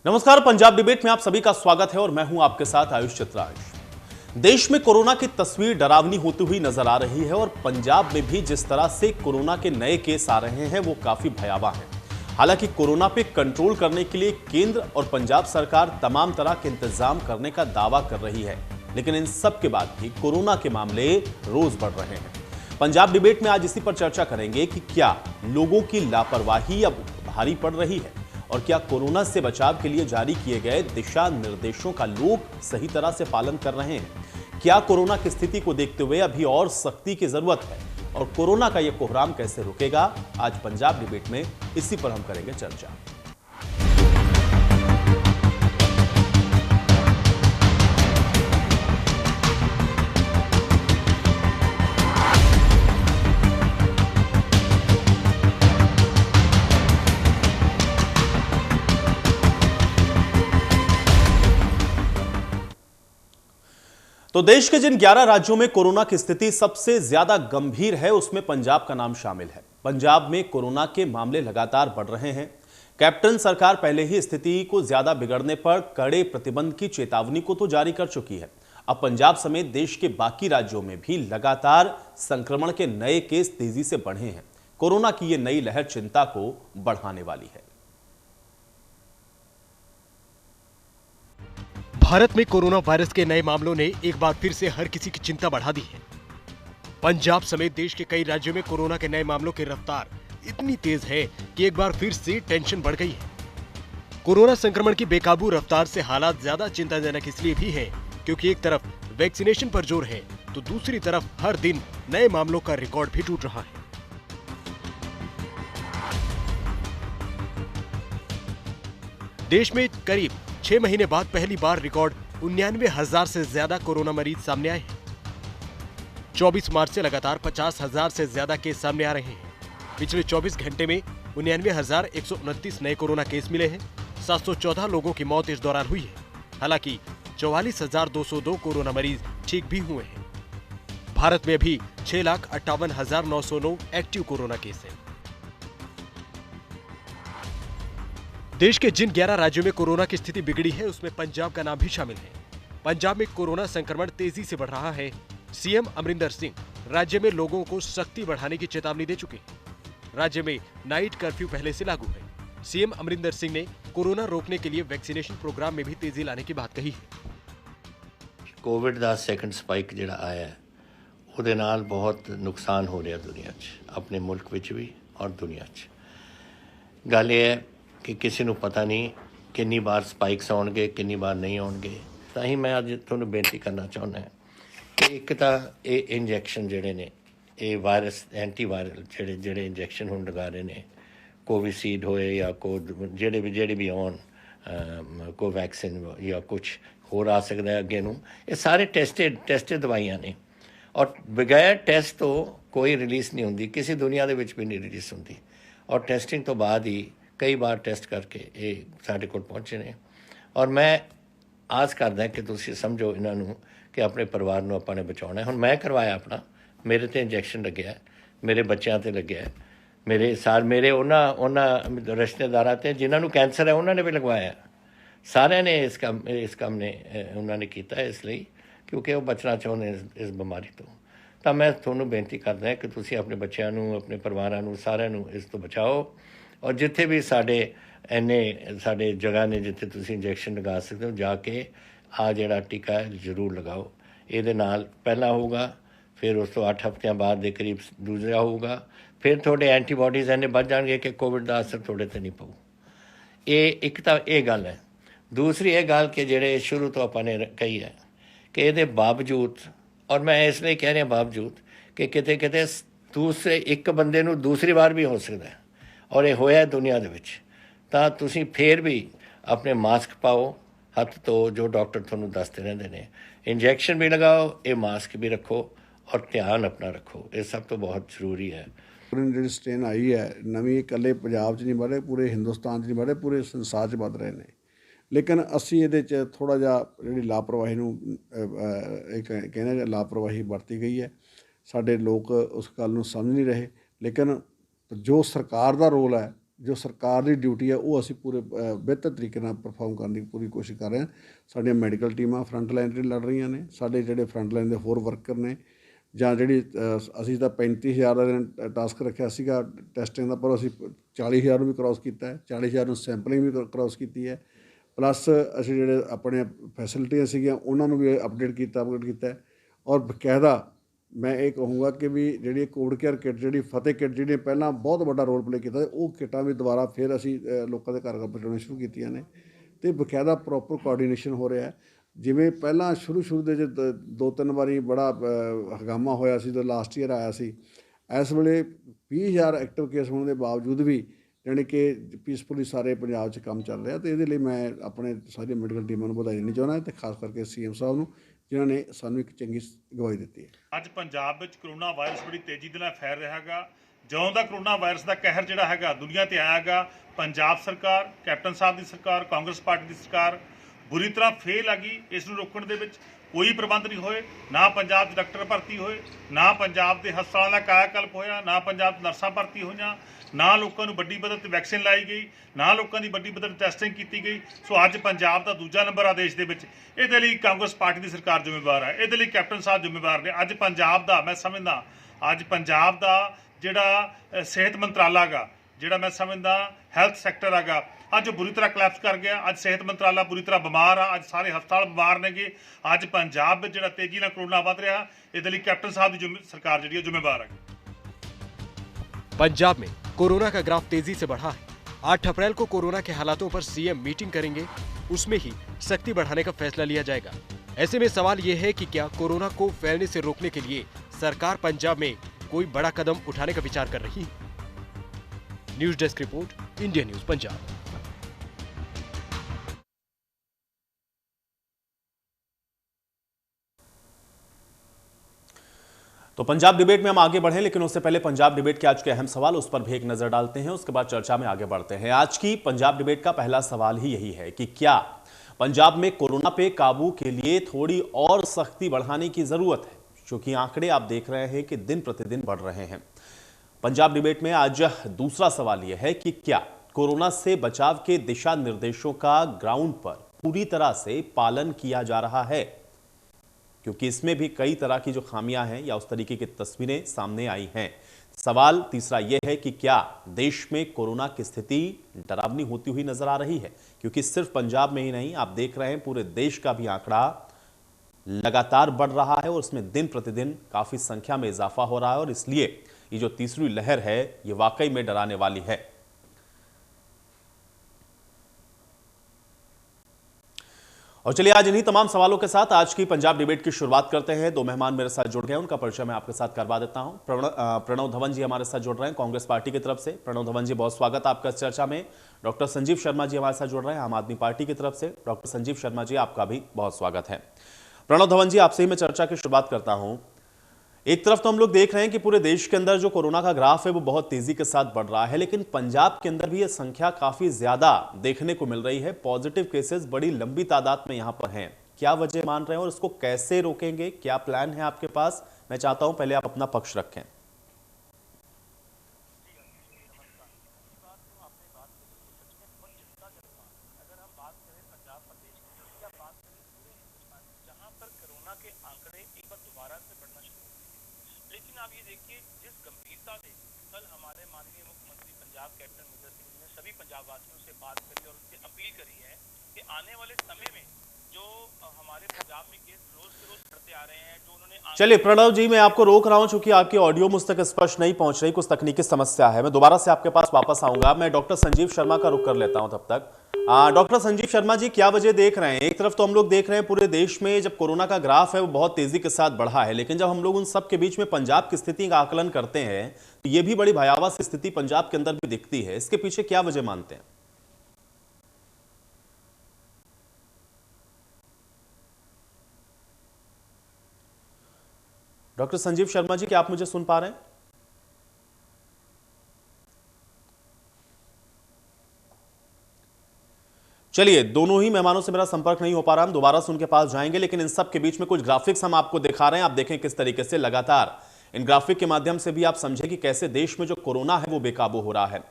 नमस्कार, पंजाब डिबेट में आप सभी का स्वागत है और मैं हूं आपके साथ आयुष चित्रांश। देश में कोरोना की तस्वीर डरावनी होती हुई नजर आ रही है और पंजाब में भी जिस तरह से कोरोना के नए केस आ रहे हैं वो काफी भयावह है। हालांकि कोरोना पे कंट्रोल करने के लिए केंद्र और पंजाब सरकार तमाम तरह के इंतजाम करने का दावा कर रही है, लेकिन इन सब के बाद भी कोरोना के मामले रोज बढ़ रहे हैं। पंजाब डिबेट में आज इसी पर चर्चा करेंगे कि क्या लोगों की लापरवाही अब भारी पड़ रही है और क्या कोरोना से बचाव के लिए जारी किए गए दिशा निर्देशों का लोग सही तरह से पालन कर रहे हैं। क्या कोरोना की स्थिति को देखते हुए अभी और सख्ती की जरूरत है और कोरोना का यह कोहराम कैसे रुकेगा, आज पंजाब डिबेट में इसी पर हम करेंगे चर्चा। तो देश के जिन 11 राज्यों में कोरोना की स्थिति सबसे ज्यादा गंभीर है उसमें पंजाब का नाम शामिल है। पंजाब में कोरोना के मामले लगातार बढ़ रहे हैं। कैप्टन सरकार पहले ही स्थिति को ज्यादा बिगड़ने पर कड़े प्रतिबंध की चेतावनी को तो जारी कर चुकी है। अब पंजाब समेत देश के बाकी राज्यों में भी लगातार संक्रमण के नए केस तेजी से बढ़े हैं। कोरोना की यह नई लहर चिंता को बढ़ाने वाली है। भारत में कोरोना वायरस के नए मामलों ने एक बार फिर से हर किसी की चिंता बढ़ा दी है। पंजाब समेत देश के कई राज्यों में कोरोना के नए मामलों की रफ्तार इतनी तेज है कि एक बार फिर से टेंशन बढ़ गई है। कोरोना संक्रमण की बेकाबू रफ्तार से हालात ज्यादा चिंताजनक इसलिए भी है क्योंकि एक तरफ वैक्सीनेशन पर जोर है तो दूसरी तरफ हर दिन नए मामलों का रिकॉर्ड भी टूट रहा है। देश में करीब 6 महीने बाद पहली बार रिकॉर्ड 99,000 से ज्यादा कोरोना मरीज सामने आए हैं। 24 मार्च से लगातार 50,000 से ज्यादा केस सामने आ रहे हैं। पिछले 24 घंटे में 99,129 नए कोरोना केस मिले हैं। 714 लोगों की मौत इस दौरान हुई है। हालांकि 44,202 कोरोना मरीज ठीक भी हुए हैं। भारत में अभी 6,58,909 एक्टिव कोरोना केस हैं। देश के जिन 11 राज्यों में कोरोना की स्थिति बिगड़ी है उसमें पंजाब का नाम भी शामिल है। पंजाब में कोरोना संक्रमण तेजी से बढ़ रहा है। सीएम अमरिंदर सिंह राज्य में लोगों को सख्ती बढ़ाने की चेतावनी दे चुके हैं। राज्य में नाइट कर्फ्यू पहले से लागू है। सीएम अमरिंदर सिंह ने कोरोना रोकने के लिए वैक्सीनेशन प्रोग्राम में भी तेजी लाने की बात कही है। कोविड का सैकंड स्पाइक जिहड़ा आया है ਉਹਦੇ ਨਾਲ बहुत नुकसान हो रहा दुनिया 'ਚ, अपने मुल्क विच भी और दुनिया 'ਚ। गल ये है कि किसी को पता नहीं कितनी बार स्पाइक्स आउणगे, कितनी बार नहीं आउणगे। तां ही मैं अज तुहानूं बेनती करना चाहुंदा कि एक तां ये इंजैक्शन जिहड़े ने ये वायरस एंटी वायरल जिहड़े इंजैक्शन हुण लगा रहे ने, कोविशील्ड होए या ਜਿਹੜੇ भी आउण कोवैक्सीन या कुछ होर आ सकदा है अगे नूं, ये सारे टेस्टेड दवाइयां ने और बगैर टेस्ट तो कोई रिलीज़ नहीं होंदी, किसी दुनिया दे विच भी नहीं रिलीज़ होंदी। और टेस्टिंग तो बाद ही कई बार टेस्ट करके ये साढ़े कोल पहुँचे ने। और मैं आस करदा कि तुसीं समझो इन्हों कि अपने परिवार को अपने बचाना है। हुण मैं करवाया अपना, मेरे ते इंजैक्शन लग्या है, मेरे बच्चों ते लग्या है, मेरे उन्होंने रिश्तेदारां ते जिन्होंने कैंसर है उन्होंने भी लगवाया। सारे ने इस काम ने उन्होंने किया इसलिए क्योंकि वो बचना चाहते हैं इस बीमारी तो मैं थोनों बेनती करदा कि तुसीं अपने बच्चों को, अपने परिवारों को, सारिਆਂ इस तो बचाओ। और जिथे भी साढ़े जगह ने जिथे तुसीं इंजैक्शन लगा सकते हो जाके आ जिहड़ा टीका है जरूर लगाओ। ये नाल पहला होगा, फिर उस तो 8 हफ्तियां बाद के करीब दूसरा होगा, फिर थोड़े एंटीबॉडीज़ इन्ने बढ़ जाएंगे कि कोविड का असर थोड़े तो नहीं पाऊ। ये एक तो ये गल है। दूसरी ये गल कि जिहड़े शुरू तो अपने कही है कि ये बावजूद, और मैं इसलिए कह रहा बावजूद कि किते किते दूसरे एक बंदे नूं दूसरी बार भी हो सकता है और ये होया दुनिया दे विच, तां तुसीं फिर भी अपने मास्क पाओ, हथ तो जो डॉक्टर तुहानूं दसते रहंदे ने, इंजैक्शन भी लगाओ, ये मास्क भी रखो और ध्यान अपना रखो। ये सब तो बहुत जरूरी है। जी स्ट्रेन आई है नवीं, इकल्ले पंजाब 'च नहीं बढ़ रहे, पूरे हिंदुस्तान 'च नहीं बढ़ रहे, पूरे संसार 'च बढ़ रहे हैं। लेकिन असी ये थोड़ा जा जी लापरवाही कहने लापरवाही बरती गई है। साढ़े लोग उस गल समझ नहीं रहे। लेकिन जो सरकार का रोल है ਜੋ ਸਰਕਾਰ ਦੀ ਡਿਊਟੀ ਹੈ ਉਹ ਅਸੀਂ ਪੂਰੇ ਬਿਹਤਰ ਤਰੀਕੇ ਨਾਲ ਪਰਫਾਰਮ ਕਰਨ ਦੀ ਪੂਰੀ ਕੋਸ਼ਿਸ਼ ਕਰ ਰਹੇ ਹਾਂ। ਸਾਡੀਆਂ ਮੈਡੀਕਲ ਟੀਮਾਂ ਫਰੰਟ ਲਾਈਨ 'ਤੇ ਲੜ ਰਹੀਆਂ ਨੇ, ਸਾਡੇ ਜਿਹੜੇ ਫਰੰਟ ਲਾਈਨ ਦੇ ਹੋਰ ਵਰਕਰ ਨੇ, ਜਾਂ ਜਿਹੜੀ ਅਸੀਂ ਤਾਂ 35,000 ਦਾ ਦਿਨ ਟਾਸਕ ਰੱਖਿਆ ਸੀਗਾ ਟੈਸਟਿੰਗ ਦਾ, ਪਰ ਅਸੀਂ 40,000 ਨੂੰ ਵੀ ਕ੍ਰੋਸ ਕੀਤਾ ਹੈ, 40,000 ਨੂੰ ਸੈਂਪਲਿੰਗ ਵੀ ਕ੍ਰੋਸ ਕੀਤੀ ਹੈ। ਪਲੱਸ ਅਸੀਂ ਜਿਹੜੇ ਆਪਣੇ ਫੈਸਿਲਿਟੀਆਂ ਸੀਗੀਆਂ ਉਹਨਾਂ ਨੂੰ ਵੀ ਅਪਡੇਟ ਕੀਤਾ ਹੈ। ਔਰ ਬਕਾਇਦਾ ਮੈਂ ਇਹ ਕਹੂੰਗਾ ਕਿ ਵੀ ਜਿਹੜੀ ਕੋਵਿਡ ਕੇਅਰ ਕਿੱਟ, ਜਿਹੜੀ ਫਤਿਹ ਕਿੱਟ, ਜਿਹੜੀ ਪਹਿਲਾਂ ਬਹੁਤ ਵੱਡਾ ਰੋਲ ਪਲੇ ਕੀਤਾ, ਉਹ ਕਿੱਟਾਂ ਵੀ ਦੁਬਾਰਾ ਫਿਰ ਅਸੀਂ ਲੋਕਾਂ ਦੇ ਘਰ ਪਹੁੰਚਾਉਣੀਆਂ ਸ਼ੁਰੂ ਕੀਤੀਆਂ ਨੇ, ਅਤੇ ਬਕਾਇਦਾ ਪ੍ਰੋਪਰ ਕੋਆਰਡੀਨੇਸ਼ਨ ਹੋ ਰਿਹਾ। ਜਿਵੇਂ ਪਹਿਲਾਂ ਸ਼ੁਰੂ ਦੇ 2-3 ਵਾਰੀ ਬੜਾ ਹੰਗਾਮਾ ਹੋਇਆ ਸੀ ਜਦੋਂ ਲਾਸਟ ਈਅਰ ਆਇਆ ਸੀ, ਇਸ ਵੇਲੇ 20,000 ਐਕਟਿਵ ਕੇਸ ਹੋਣ ਦੇ ਬਾਵਜੂਦ ਵੀ ਜਾਣੀ ਕਿ ਪੀਸਫੁਲੀ ਸਾਰੇ ਪੰਜਾਬ 'ਚ ਕੰਮ ਚੱਲ ਰਿਹਾ। ਅਤੇ ਇਹਦੇ ਲਈ ਮੈਂ ਆਪਣੇ ਸਾਰੀਆਂ ਮੈਡੀਕਲ ਟੀਮਾਂ ਨੂੰ ਵਧਾਈ ਦੇਣੀ ਚਾਹੁੰਦਾ, ਅਤੇ ਖਾਸ ਕਰਕੇ CM ਸਾਹਿਬ ਨੂੰ ਜਿਨ੍ਹਾਂ ਨੇ ਸਾਨੂੰ ਇੱਕ ਚੰਗੀ ਅਗਵਾਈ ਦਿੱਤੀ ਹੈ। ਅੱਜ ਪੰਜਾਬ ਵਿੱਚ ਕਰੋਨਾ ਵਾਇਰਸ ਬੜੀ ਤੇਜ਼ੀ ਦੇ ਨਾਲ ਫੈਲ ਰਿਹਾ ਹੈਗਾ। ਜਦੋਂ ਦਾ ਕਰੋਨਾ ਵਾਇਰਸ ਦਾ ਕਹਿਰ ਜਿਹੜਾ ਹੈਗਾ ਦੁਨੀਆ ਤੇ ਆਇਆ ਹੈਗਾ, ਪੰਜਾਬ ਸਰਕਾਰ, ਕੈਪਟਨ ਸਾਹਿਬ ਦੀ ਸਰਕਾਰ, ਕਾਂਗਰਸ ਪਾਰਟੀ ਦੀ ਸਰਕਾਰ ਬੁਰੀ ਤਰ੍ਹਾਂ ਫੇਲ ਆ ਗਈ। ਇਸ ਨੂੰ ਰੋਕਣ ਦੇ ਵਿੱਚ ਕੋਈ ਪ੍ਰਬੰਧ ਨਹੀਂ ਹੋਏ, ਨਾ ਪੰਜਾਬ 'ਚ ਡਾਕਟਰ ਭਰਤੀ ਹੋਏ, ਨਾ ਪੰਜਾਬ ਦੇ ਹਸਪਤਾਲਾਂ ਦਾ ਕਾਇਆਕਲਪ ਹੋਇਆ, ਨਾ ਪੰਜਾਬ 'ਚ ਨਰਸਾਂ ਭਰਤੀ ਹੋਈਆਂ, ਨਾ ਲੋਕਾਂ ਨੂੰ ਵੱਡੀ ਪੱਧਰ 'ਤੇ ਵੈਕਸੀਨ ਲਾਈ ਗਈ, ਨਾ ਲੋਕਾਂ ਦੀ ਵੱਡੀ ਪੱਧਰ 'ਤੇ ਟੈਸਟਿੰਗ ਕੀਤੀ ਗਈ। ਸੋ ਅੱਜ ਪੰਜਾਬ ਦਾ ਦੂਜਾ ਨੰਬਰ ਆ ਦੇਸ਼ ਦੇ ਵਿੱਚ। ਇਹਦੇ ਲਈ ਕਾਂਗਰਸ ਪਾਰਟੀ ਦੀ ਸਰਕਾਰ ਜ਼ਿੰਮੇਵਾਰ ਹੈ, ਇਹਦੇ ਲਈ ਕੈਪਟਨ ਸਾਹਿਬ ਜ਼ਿੰਮੇਵਾਰ ਨੇ। ਅੱਜ ਪੰਜਾਬ ਦਾ ਮੈਂ ਸਮਝਦਾ, ਅੱਜ ਪੰਜਾਬ ਦਾ ਜਿਹੜਾ ਸਿਹਤ ਮੰਤਰਾਲਾ ਹੈਗਾ, ਜਿਹੜਾ ਮੈਂ ਸਮਝਦਾ ਹੈਲਥ ਸੈਕਟਰ ਹੈਗਾ, ਅੱਜ ਬੁਰੀ ਤਰ੍ਹਾਂ ਕਲੈਪਸ ਕਰ ਗਿਆ। ਅੱਜ ਸਿਹਤ ਮੰਤਰਾਲਾ ਬੁਰੀ ਤਰ੍ਹਾਂ ਬਿਮਾਰ ਆ, ਅੱਜ ਸਾਰੇ ਹਸਪਤਾਲ ਬਿਮਾਰ ਨੇਗੇ। ਅੱਜ ਪੰਜਾਬ ਵਿੱਚ ਜਿਹੜਾ ਤੇਜ਼ੀ ਨਾਲ ਕਰੋਨਾ ਵੱਧ ਰਿਹਾ, ਇਹਦੇ ਲਈ ਕੈਪਟਨ ਸਾਹਿਬ ਦੀ ਸਰਕਾਰ ਜਿਹੜੀ ਜ਼ਿੰਮੇਵਾਰ है। पंजाब में कोरोना का ग्राफ तेजी से बढ़ा है। 8 अप्रैल को कोरोना के हालातों पर CM मीटिंग करेंगे, उसमें ही सख्ती बढ़ाने का फैसला लिया जाएगा। ऐसे में सवाल ये है कि क्या कोरोना को फैलने से रोकने के लिए सरकार पंजाब में कोई बड़ा कदम उठाने का विचार कर रही है। News desk report, India news Punjab. तो पंजाब डिबेट में हम आगे बढ़ें, लेकिन उससे पहले पंजाब डिबेट के आज के अहम सवाल उस पर भी एक नजर डालते हैं, उसके बाद चर्चा में आगे बढ़ते हैं। आज की पंजाब डिबेट का पहला सवाल ही यही है कि क्या पंजाब में कोरोना पे काबू के लिए थोड़ी और सख्ती बढ़ाने की जरूरत है, क्योंकि आंकड़े आप देख रहे हैं कि दिन प्रतिदिन बढ़ रहे हैं। पंजाब डिबेट में आज दूसरा सवाल यह है कि क्या कोरोना से बचाव के दिशा निर्देशों का ग्राउंड पर पूरी तरह से पालन किया जा रहा है, क्योंकि इसमें भी कई तरह की जो खामियां हैं या उस तरीके की तस्वीरें सामने आई हैं। सवाल तीसरा यह है कि क्या देश में कोरोना की स्थिति डरावनी होती हुई नजर आ रही है, क्योंकि सिर्फ पंजाब में ही नहीं, आप देख रहे हैं पूरे देश का भी आंकड़ा लगातार बढ़ रहा है और उसमें दिन प्रतिदिन काफी संख्या में इजाफा हो रहा है, और इसलिए ये जो तीसरी लहर है ये वाकई में डराने वाली है। और चलिए आज इन्हीं तमाम सवालों के साथ आज की पंजाब डिबेट की शुरुआत करते हैं। दो मेहमान मेरे साथ जुड़ गए, उनका परिचय मैं आपके साथ करवा देता हूं। प्रणव धवन जी हमारे साथ जुड़ रहे हैं कांग्रेस पार्टी की तरफ से। प्रणव धवन जी, बहुत स्वागत आपका इस चर्चा में। डॉक्टर संजीव शर्मा जी हमारे साथ जुड़ रहे हैं आम आदमी पार्टी की तरफ से। डॉक्टर संजीव शर्मा जी, आपका भी बहुत स्वागत है। प्रणव धवन जी, आपसे ही मैं चर्चा की शुरुआत करता हूं। एक तरफ तो हम लोग देख रहे हैं कि पूरे देश के अंदर जो कोरोना का ग्राफ है वो बहुत तेजी के साथ बढ़ रहा है, लेकिन पंजाब के अंदर भी ये संख्या काफी ज्यादा देखने को मिल रही है। पॉजिटिव केसेस बड़ी लंबी तादाद में यहां पर हैं। क्या वजह मान रहे हैं और इसको कैसे रोकेंगे, क्या प्लान है आपके पास? मैं चाहता हूं पहले आप अपना पक्ष रखें। आप ये देखिए जिस गंभीरता से कल हमारे माननीय मुख्यमंत्री पंजाब कैप्टन अमरिंदर सिंह ने सभी पंजाब वासियों से बात करी और उनसे अपील करी है कि आने वाले समय में जो हमारे पंजाब में केस रोज से रोज बढ़ते आ रहे हैं, जो उन्होंने। चलिए प्रणव जी, मैं आपको रोक रहा हूं क्योंकि आपकी ऑडियो मुझ तक स्पष्ट नहीं पहुंच रही, कुछ तकनीकी समस्या है। मैं दोबारा से आपके पास वापस आऊंगा। मैं डॉक्टर संजीव शर्मा का रुख कर लेता हूं तब तक। डॉक्टर संजीव शर्मा जी, क्या वजह देख रहे हैं? एक तरफ तो हम लोग देख रहे हैं पूरे देश में जब कोरोना का ग्राफ है वो बहुत तेजी के साथ बढ़ा है, लेकिन जब हम लोग उन सब के बीच में पंजाब की स्थिति का आकलन करते हैं तो ये भी बड़ी भयावह सी स्थिति पंजाब के अंदर भी दिखती है। इसके पीछे क्या वजह मानते हैं? डॉक्टर संजीव शर्मा जी, क्या आप मुझे सुन पा रहे हैं? चलिए, दोनों ही मेहमानों से मेरा संपर्क नहीं हो पा रहा, हम दोबारा से उनके पास जाएंगे, लेकिन इन सब के बीच में कुछ ग्राफिक्स हम आपको दिखा रहे हैं। आप देखें किस तरीके से लगातार इन ग्राफिक के माध्यम से भी आप समझें कि कैसे देश में जो कोरोना है वो बेकाबू हो रहा है।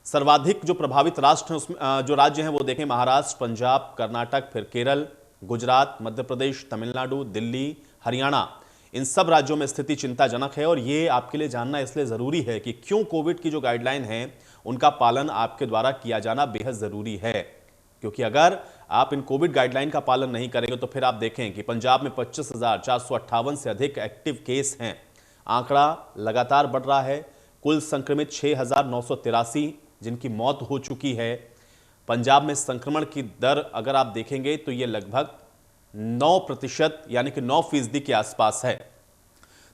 सर्वाधिक जो प्रभावित राष्ट्र हैं उसमें जो राज्य हैं वो देखें, महाराष्ट्र, पंजाब, कर्नाटक, फिर केरल, गुजरात, मध्य प्रदेश, तमिलनाडु, दिल्ली, हरियाणा, इन सब राज्यों में स्थिति चिंताजनक है। और ये आपके लिए जानना इसलिए जरूरी है कि क्यों कोविड की जो गाइडलाइन है उनका पालन आपके द्वारा किया जाना बेहद जरूरी है, क्योंकि अगर आप इन कोविड गाइडलाइन का पालन नहीं करेंगे तो फिर आप देखें कि पंजाब में 25,458 से अधिक एक्टिव केस हैं। आंकड़ा लगातार बढ़ रहा है। कुल संक्रमित 6,983 जिनकी मौत हो चुकी है। पंजाब में संक्रमण की दर अगर आप देखेंगे तो यह लगभग 9% यानी कि 9% के आसपास है।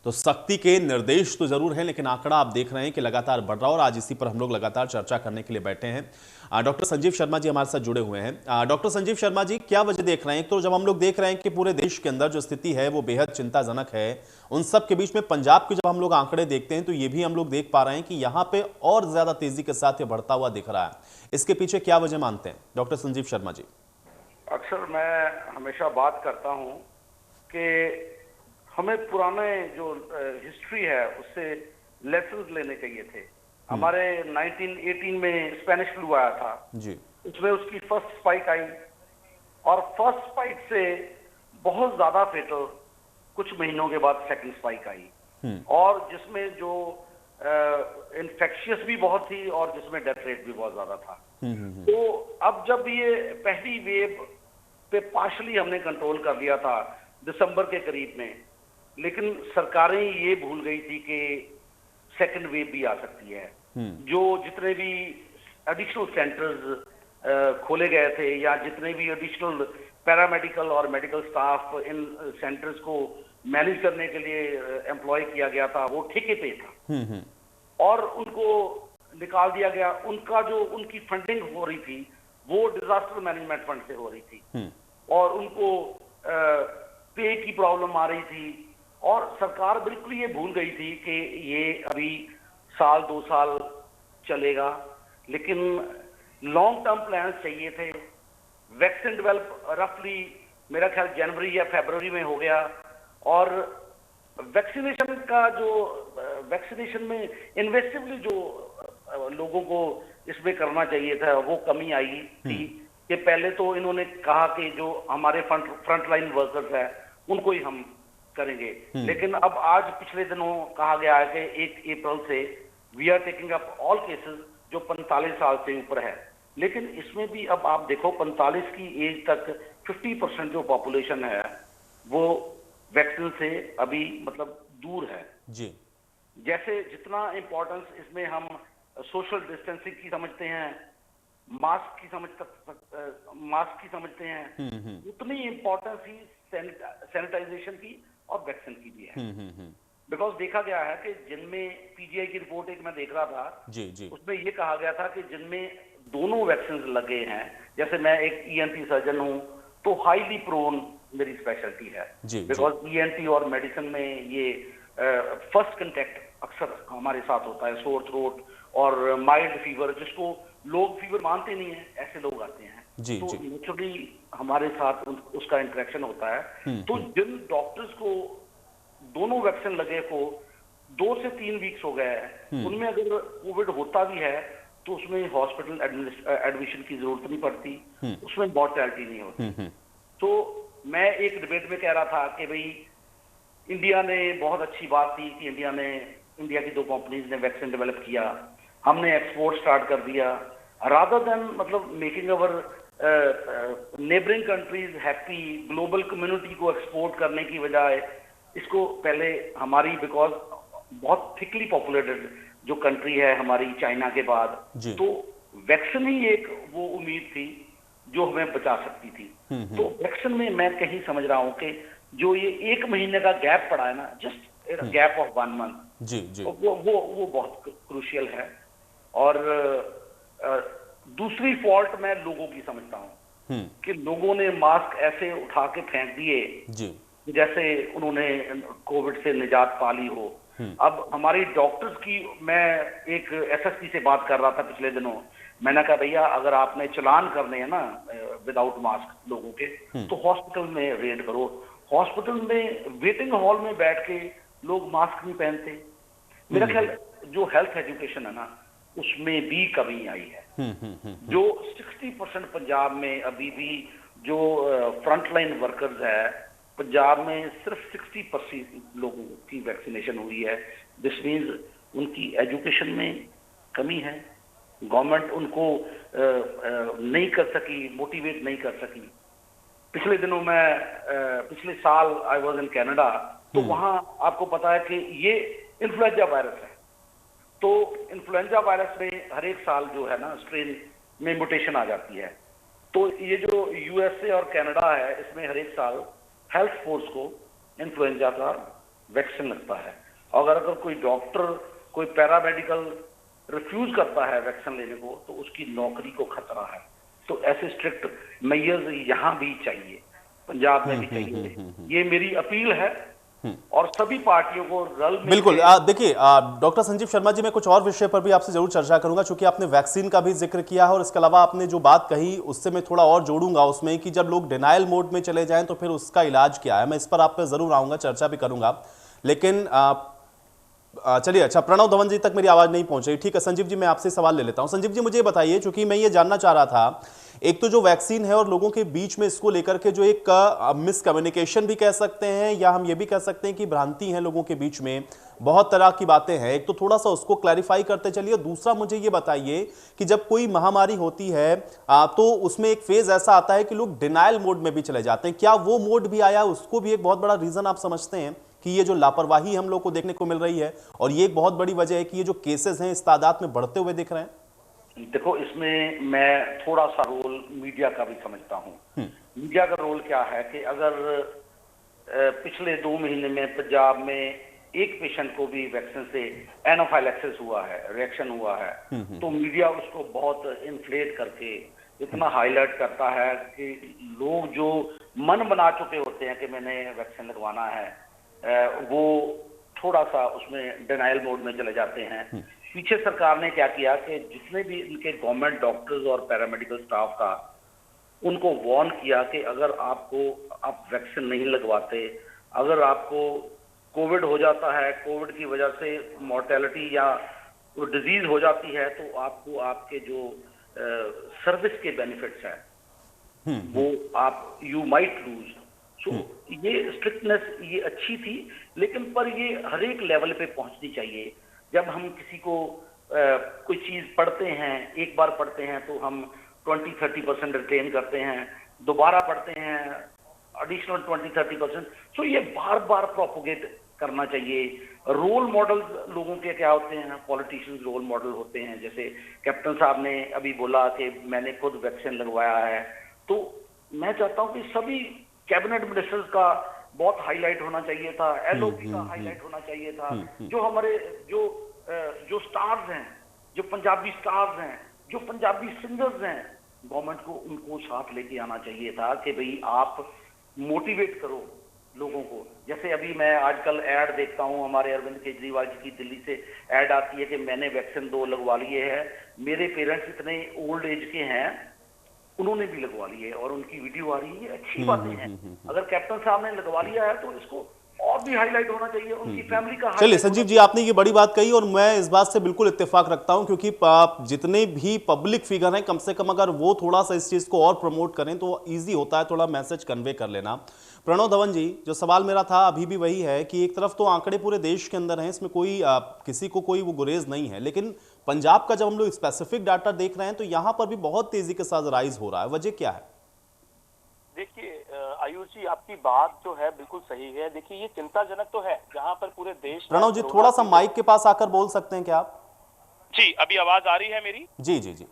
तो सख्ती के निर्देश तो जरूर हैं, लेकिन आंकड़ा आप देख रहे हैं कि लगातार बढ़ रहा है और आज इसी पर हम लोग लगातार चर्चा करने के लिए बैठे हैं। डॉक्टर संजीव शर्मा जी हमारे साथ जुड़े हुए हैं। डॉक्टर संजीव शर्मा जी, क्या वजह देख रहे हैं? तो जब हम लोग देख रहे हैं कि पूरे देश के अंदर जो स्थिति है वो बेहद चिंताजनक है, उन सब के बीच में पंजाब के जब हम लोग आंकड़े देखते हैं तो ये भी हम लोग देख पा रहे हैं कि यहाँ पे और ज्यादा तेजी के साथ ये बढ़ता हुआ दिख रहा है। इसके पीछे क्या वजह मानते हैं डॉक्टर संजीव शर्मा जी? अक्सर मैं हमेशा बात करता हूं कि हमें पुराने जो हिस्ट्री है उससे लेसन्स लेने चाहिए थे। हमारे 1918 में स्पेनिश फ्लू आया था जी, उसमें उसकी फर्स्ट स्पाइक आई और फर्स्ट स्पाइक से बहुत ज्यादा फेटल कुछ महीनों के बाद सेकंड स्पाइक आई और जिसमें जो इन्फेक्शियस भी बहुत थी और जिसमें डेथ रेट भी बहुत ज्यादा था। तो अब जब ये पहली वेव पे पार्शली हमने कंट्रोल कर लिया था दिसंबर के करीब में, लेकिन सरकारें ये भूल गई थी कि सेकंड वेव भी आ सकती है। जो जितने भी एडिशनल सेंटर्स खोले गए थे या जितने भी एडिशनल पैरामेडिकल और मेडिकल स्टाफ इन सेंटर्स को मैनेज करने के लिए एम्प्लॉय किया गया था, वो ठेके पे था और उनको निकाल दिया गया। उनका जो उनकी फंडिंग हो रही थी वो डिजास्टर मैनेजमेंट फंड से हो रही थी और उनको पे की प्रॉब्लम आ रही थी और सरकार बिल्कुल ये भूल गई थी कि ये अभी साल 2 साल चलेगा, लेकिन लॉन्ग टर्म प्लान चाहिए थे। वैक्सीन डेवलप रफली मेरा ख्याल जनवरी या फरवरी में हो गया और वैक्सीनेशन का जो वैक्सीनेशन में इन्वेस्टिवली जो लोगों को इसमें करना चाहिए था वो कमी आई थी कि पहले तो इन्होंने कहा कि जो हमारे फ्रंट लाइन वर्कर्स है उनको ही हम करेंगे, लेकिन अब आज पिछले दिनों कहा गया है कि 1 अप्रैल से we are taking up all cases जो 45 साल से ऊपर है। लेकिन इसमें भी अब आप देखो 45 की एज तक 50% जो पॉपुलेशन है वो वैक्सीन से अभी मतलब दूर है जी। जैसे जितना इंपॉर्टेंस इसमें हम सोशल डिस्टेंसिंग की समझते हैं, मास्क की समझते हैं, उतनी इंपॉर्टेंस ही सैनिटाइजेशन की और वैक्सीन की भी है। बिकॉज देखा गया है कि जिनमें पीजीआई की रिपोर्ट एक मैं देख रहा था जी, उसमें ये कहा गया था कि जिनमें दोनों वैक्सीन लगे हैं, जैसे मैं एक ईएनटी सर्जन हूं तो हाईली प्रोन मेरी स्पेशलिटी है बिकॉज ईएनटी और मेडिसिन में ये फर्स्ट कंटेक्ट अक्सर हमारे साथ होता है। सोर थ्रोट और माइल्ड फीवर जिसको लोग फीवर मानते नहीं है ऐसे लोग आते हैं तो नेचुरली हमारे साथ उसका इंटरेक्शन होता है। तो जिन डॉक्टर्स को दोनों वैक्सीन लगे को 2 से 3 वीक्स हो गए हैं उनमें अगर कोविड होता भी है तो उसमें हॉस्पिटल एडमिशन की जरूरत नहीं पड़ती, उसमें मॉर्टेलिटी नहीं होती। तो मैं एक डिबेट में कह रहा था कि भाई इंडिया ने बहुत अच्छी बात थी कि इंडिया की 2 कंपनीज ने वैक्सीन डेवलप किया, हमने एक्सपोर्ट स्टार्ट कर दिया रादर देन मतलब making our neighbouring countries happy, global community को एक्सपोर्ट करने की बजाय इसको पहले हमारी बिकॉज बहुत थिकली पॉपुलेटेड जो कंट्री है हमारी चाइना के बाद, तो वैक्सीन ही एक वो उम्मीद थी जो हमें बचा सकती थी। तो वैक्सीन में मैं कहीं समझ रहा हूं कि जो ये 1 महीने का गैप पड़ा है ना, जस्ट गैप ऑफ 1 मंथ जी, वो बहुत क्रूशियल है। और दूसरी फॉल्ट मैं लोगों की समझता हूं कि लोगों ने मास्क ऐसे उठा के फेंक दिए जैसे उन्होंने कोविड से निजात पा ली हो। अब हमारी डॉक्टर्स की, मैं एक एसएसपी से बात कर रहा था पिछले दिनों, मैंने कहा भैया अगर आपने चलान करने हैं ना विदाउट मास्क लोगों के तो हॉस्पिटल में रेड करो। हॉस्पिटल में वेटिंग हॉल में बैठ के लोग मास्क नहीं पहनते। मेरा ख्याल जो हेल्थ एजुकेशन है ना उसमें भी कमी आई है। जो 60% पंजाब में अभी भी जो फ्रंटलाइन वर्कर्स है, पंजाब में सिर्फ 60% लोगों की वैक्सीनेशन हुई है। दिस मीन्स उनकी एजुकेशन में कमी है, गवर्नमेंट उनको नहीं कर सकी, मोटिवेट नहीं कर सकी। पिछले दिनों पिछले साल आई वॉज इन कनाडा, तो वहां आपको पता है कि ये इन्फ्लुएंजा वायरस है। तो इन्फ्लुएंजा वायरस में हर एक साल जो है ना स्ट्रेन में म्यूटेशन आ जाती है। तो ये जो यूएसए और कनाडा है, इसमें हर एक साल हेल्थ फोर्स को इन्फ्लुएंजा का वैक्सीन लगता है। और अगर कोई डॉक्टर, कोई पैरामेडिकल रिफ्यूज करता है वैक्सीन लेने को, तो उसकी नौकरी को खतरा है। तो ऐसे स्ट्रिक्ट मेजर्स यहाँ भी चाहिए, पंजाब में भी चाहिए। ये मेरी अपील है और सभी पार्टियों को रल में। बिल्कुल। देखिए डॉक्टर संजीव शर्मा जी, मैं कुछ और विषय पर भी आपसे जरूर चर्चा करूंगा, क्योंकि आपने वैक्सीन का भी जिक्र किया है और इसके अलावा आपने जो बात कही उससे मैं थोड़ा और जोड़ूंगा उसमें कि जब लोग डिनायल मोड में चले जाएं तो फिर उसका इलाज क्या है। मैं इस पर आप पे जरूर आऊंगा, चर्चा भी करूंगा। लेकिन चलिए, अच्छा, प्रणव धवन जी तक मेरी आवाज नहीं पहुंच रही। ठीक है संजीव जी, मैं आपसे सवाल ले लेता हूं। संजीव जी मुझे बताइए, चूंकि मैं ये जानना चाह रहा था, एक तो जो वैक्सीन है और लोगों के बीच में इसको लेकर के जो एक मिसकम्युनिकेशन भी कह सकते हैं, या हम ये भी कह सकते हैं कि भ्रांति है लोगों के बीच में, बहुत तरह की बातें हैं। एक तो थोड़ा सा उसको क्लैरिफाई करते चलिए। दूसरा मुझे ये बताइए कि जब कोई महामारी होती है तो उसमें एक फेज ऐसा आता है कि लोग डिनायल मोड में भी चले जाते हैं। क्या वो मोड भी आया? उसको भी एक बहुत बड़ा रीजन आप समझते हैं कि ये जो लापरवाही हम लोग को देखने को मिल रही है, और ये एक बहुत बड़ी वजह है कि ये जो केसेस हैं इस तादाद में बढ़ते हुए दिख रहे हैं? देखो, इसमें मैं थोड़ा सा रोल मीडिया का भी समझता हूँ। मीडिया का रोल क्या है कि अगर पिछले 2 महीने में पंजाब में एक पेशेंट को भी वैक्सीन से एनाफाइलैक्सिस हुआ है, रिएक्शन हुआ है, तो मीडिया उसको बहुत इन्फ्लेट करके इतना हाईलाइट करता है कि लोग जो मन बना चुके होते हैं कि मैंने वैक्सीन लगवाना है, वो थोड़ा सा उसमें डिनायल मोड में चले जाते हैं। पीछे सरकार ने क्या किया कि जितने भी इनके गवर्नमेंट डॉक्टर्स और पैरामेडिकल स्टाफ था, उनको वार्न किया कि अगर आप वैक्सीन नहीं लगवाते, अगर आपको कोविड हो जाता है, कोविड की वजह से मॉर्टेलिटी या डिजीज हो जाती है, तो आपको आपके जो सर्विस के बेनिफिट्स हैं वो आप यू माइट लूज। सो ये स्ट्रिक्टनेस ये अच्छी थी, लेकिन पर ये हर एक लेवल पे पहुंचनी चाहिए। जब हम किसी को कोई चीज पढ़ते हैं, एक बार पढ़ते हैं तो हम 20-30% रिटेन करते हैं, दोबारा पढ़ते हैं एडिशनल 20-30%। सो ये बार बार प्रोपोगेट करना चाहिए। रोल मॉडल्स लोगों के क्या होते हैं? पॉलिटिशियंस रोल मॉडल होते हैं। जैसे कैप्टन साहब ने अभी बोला कि मैंने खुद वैक्सीन लगवाया है, तो मैं चाहता हूं कि सभी कैबिनेट मिनिस्टर्स का बहुत हाईलाइट होना चाहिए था, एलओपी का हाईलाइट होना चाहिए था। जो हमारे जो स्टार्स हैं, जो पंजाबी स्टार्स हैं, जो पंजाबी सिंगर्स हैं, गवर्नमेंट को उनको साथ लेके आना चाहिए था कि भाई आप मोटिवेट करो लोगों को। जैसे अभी मैं आजकल ऐड देखता हूं, हमारे अरविंद केजरीवाल जी की दिल्ली से ऐड आती है कि मैंने वैक्सीन 2 लगवा लिए है, मेरे पेरेंट्स इतने ओल्ड एज के हैं, उन्होंने भी लगवा लिए और उनकी वीडियो आ रही है। अच्छी बातें हैं। अगर कैप्टन साहब ने लगवा लिया है तो इसको और भी हाईलाइट होना चाहिए, उनकी फैमिली का। चलिए संजीव जी, आपने ये बड़ी बात कही और मैं इस बात से बिल्कुल इत्तेफाक रखता हूं, क्योंकि जितने भी पब्लिक फिगर हैं, कम से कम अगर वो थोड़ा सा इस चीज को और प्रमोट करें तो इजी होता है थोड़ा मैसेज कन्वे कर लेना। प्रणव धवन जी, जो सवाल मेरा था अभी भी वही है कि एक तरफ तो आंकड़े पूरे देश के अंदर हैं, इसमें कोई किसी को कोई वो गुरेज नहीं है, लेकिन पंजाब का जब हम लोग स्पेसिफिक डाटा देख रहे हैं तो यहां पर भी बहुत तेजी के साथ राइज हो रहा है। वजह क्या है? देखिए आयुष जी, आपकी बात जो है बिल्कुल सही है। देखिए ये चिंताजनक तो है, जहां पर पूरे देश। प्रणव जी, थोड़ा सा माइक के पास आकर बोल सकते हैं क्या आप? जी, अभी आवाज आ रही है मेरी? जी जी जी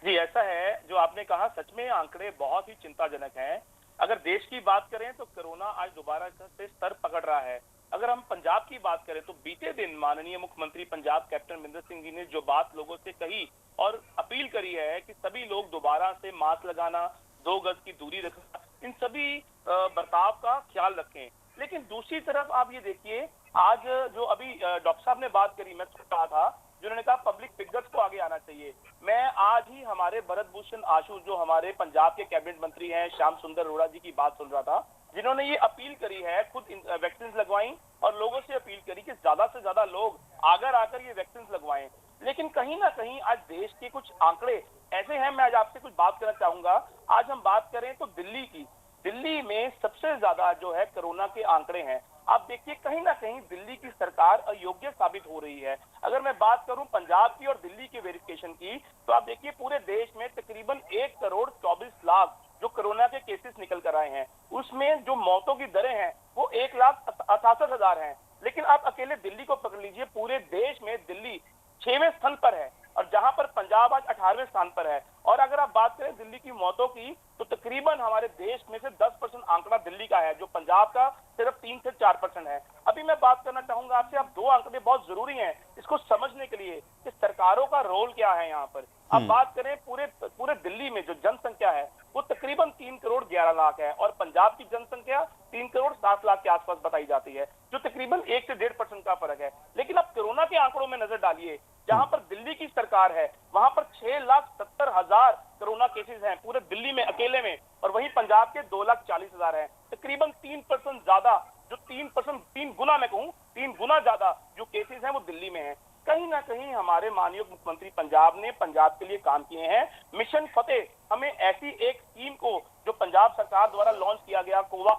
जी, ऐसा है जो आपने कहा, सच में आंकड़े बहुत ही चिंताजनक हैं। अगर देश की बात करें तो कोरोना आज दोबारा से स्तर पकड़ रहा है। अगर हम पंजाब की बात करें तो बीते दिन माननीय मुख्यमंत्री पंजाब कैप्टन अमरिंदर सिंह जी ने जो बात लोगों से कही और अपील करी है कि सभी लोग दोबारा से मास्क लगाना, 2 गज की दूरी रखना, इन सभी बर्ताव का ख्याल रखें। लेकिन दूसरी तरफ आप ये देखिए, आज जो अभी डॉक्टर साहब ने बात करी, मैं कहा था, जिन्होंने कहा पब्लिक फिगर्स को आगे आना चाहिए। मैं आज ही हमारे भरत भूषण आशु, जो हमारे पंजाब के कैबिनेट मंत्री हैं, श्याम सुंदर अरोड़ा जी की बात सुन रहा था, जिन्होंने ये अपील करी है, खुद वैक्सीन लगवाई और लोगों से अपील करी कि ज्यादा से ज्यादा लोग आकर ये वैक्सीन लगवाएं। लेकिन कहीं ना कहीं आज देश के कुछ आंकड़े ऐसे हैं, मैं आज आपसे कुछ बात करना चाहूंगा। आज हम बात करें तो दिल्ली की, दिल्ली में सबसे ज्यादा जो है कोरोना के आंकड़े हैं। आप देखिए कहीं ना कहीं दिल्ली की सरकार अयोग्य साबित हो रही है। अगर मैं बात करूं पंजाब की और दिल्ली के वेरिफिकेशन की, तो आप देखिए पूरे देश में तकरीबन 1,24,00,000 जो कोरोना के केसेस निकल कर आए हैं, उसमें जो मौतों की दरें हैं वो 1,68,000 हैं। लेकिन आप अकेले दिल्ली को पकड़ लीजिए, पूरे देश में दिल्ली 6वें स्थान पर है और जहां पर पंजाब आज 18वें स्थान पर है। और अगर आप बात करें दिल्ली की मौतों की, तो तकरीबन हमारे देश में से 10% आंकड़ा दिल्ली का है, जो पंजाब का सिर्फ 3 से 4% है। अभी मैं बात करना चाहूंगा आपसे, आप दो आंकड़े बहुत जरूरी हैं इसको समझने के लिए कि सरकारों का रोल क्या है यहाँ पर। अब बात करें पूरे दिल्ली में जो जनसंख्या है वो तकरीबन 3,11,00,000 है और पंजाब की जनसंख्या 3,07,00,000 के आसपास बताई जाती है, जो तकरीबन 1 से 1.5% का फर्क है। लेकिन अब कोरोना के आंकड़ों में नजर डालिए, जहां पर दिल्ली की सरकार है वहां पर 6,70,000 कोरोना केसेस हैं पूरे दिल्ली में अकेले में, और वहीं पंजाब के 2,40,000 हैं, तकरीबन 3% ज्यादा, जो 3%, 3 गुना मैं कहूं, 3 गुना ज्यादा जो केसेस हैं वो दिल्ली में है। कहीं ना कहीं हमारे माननीय मुख्यमंत्री पंजाब ने पंजाब के लिए काम किए हैं। मिशन फतेह, हमें ऐसी एक स्कीम को जो पंजाब सरकार द्वारा लॉन्च किया गया, कोवा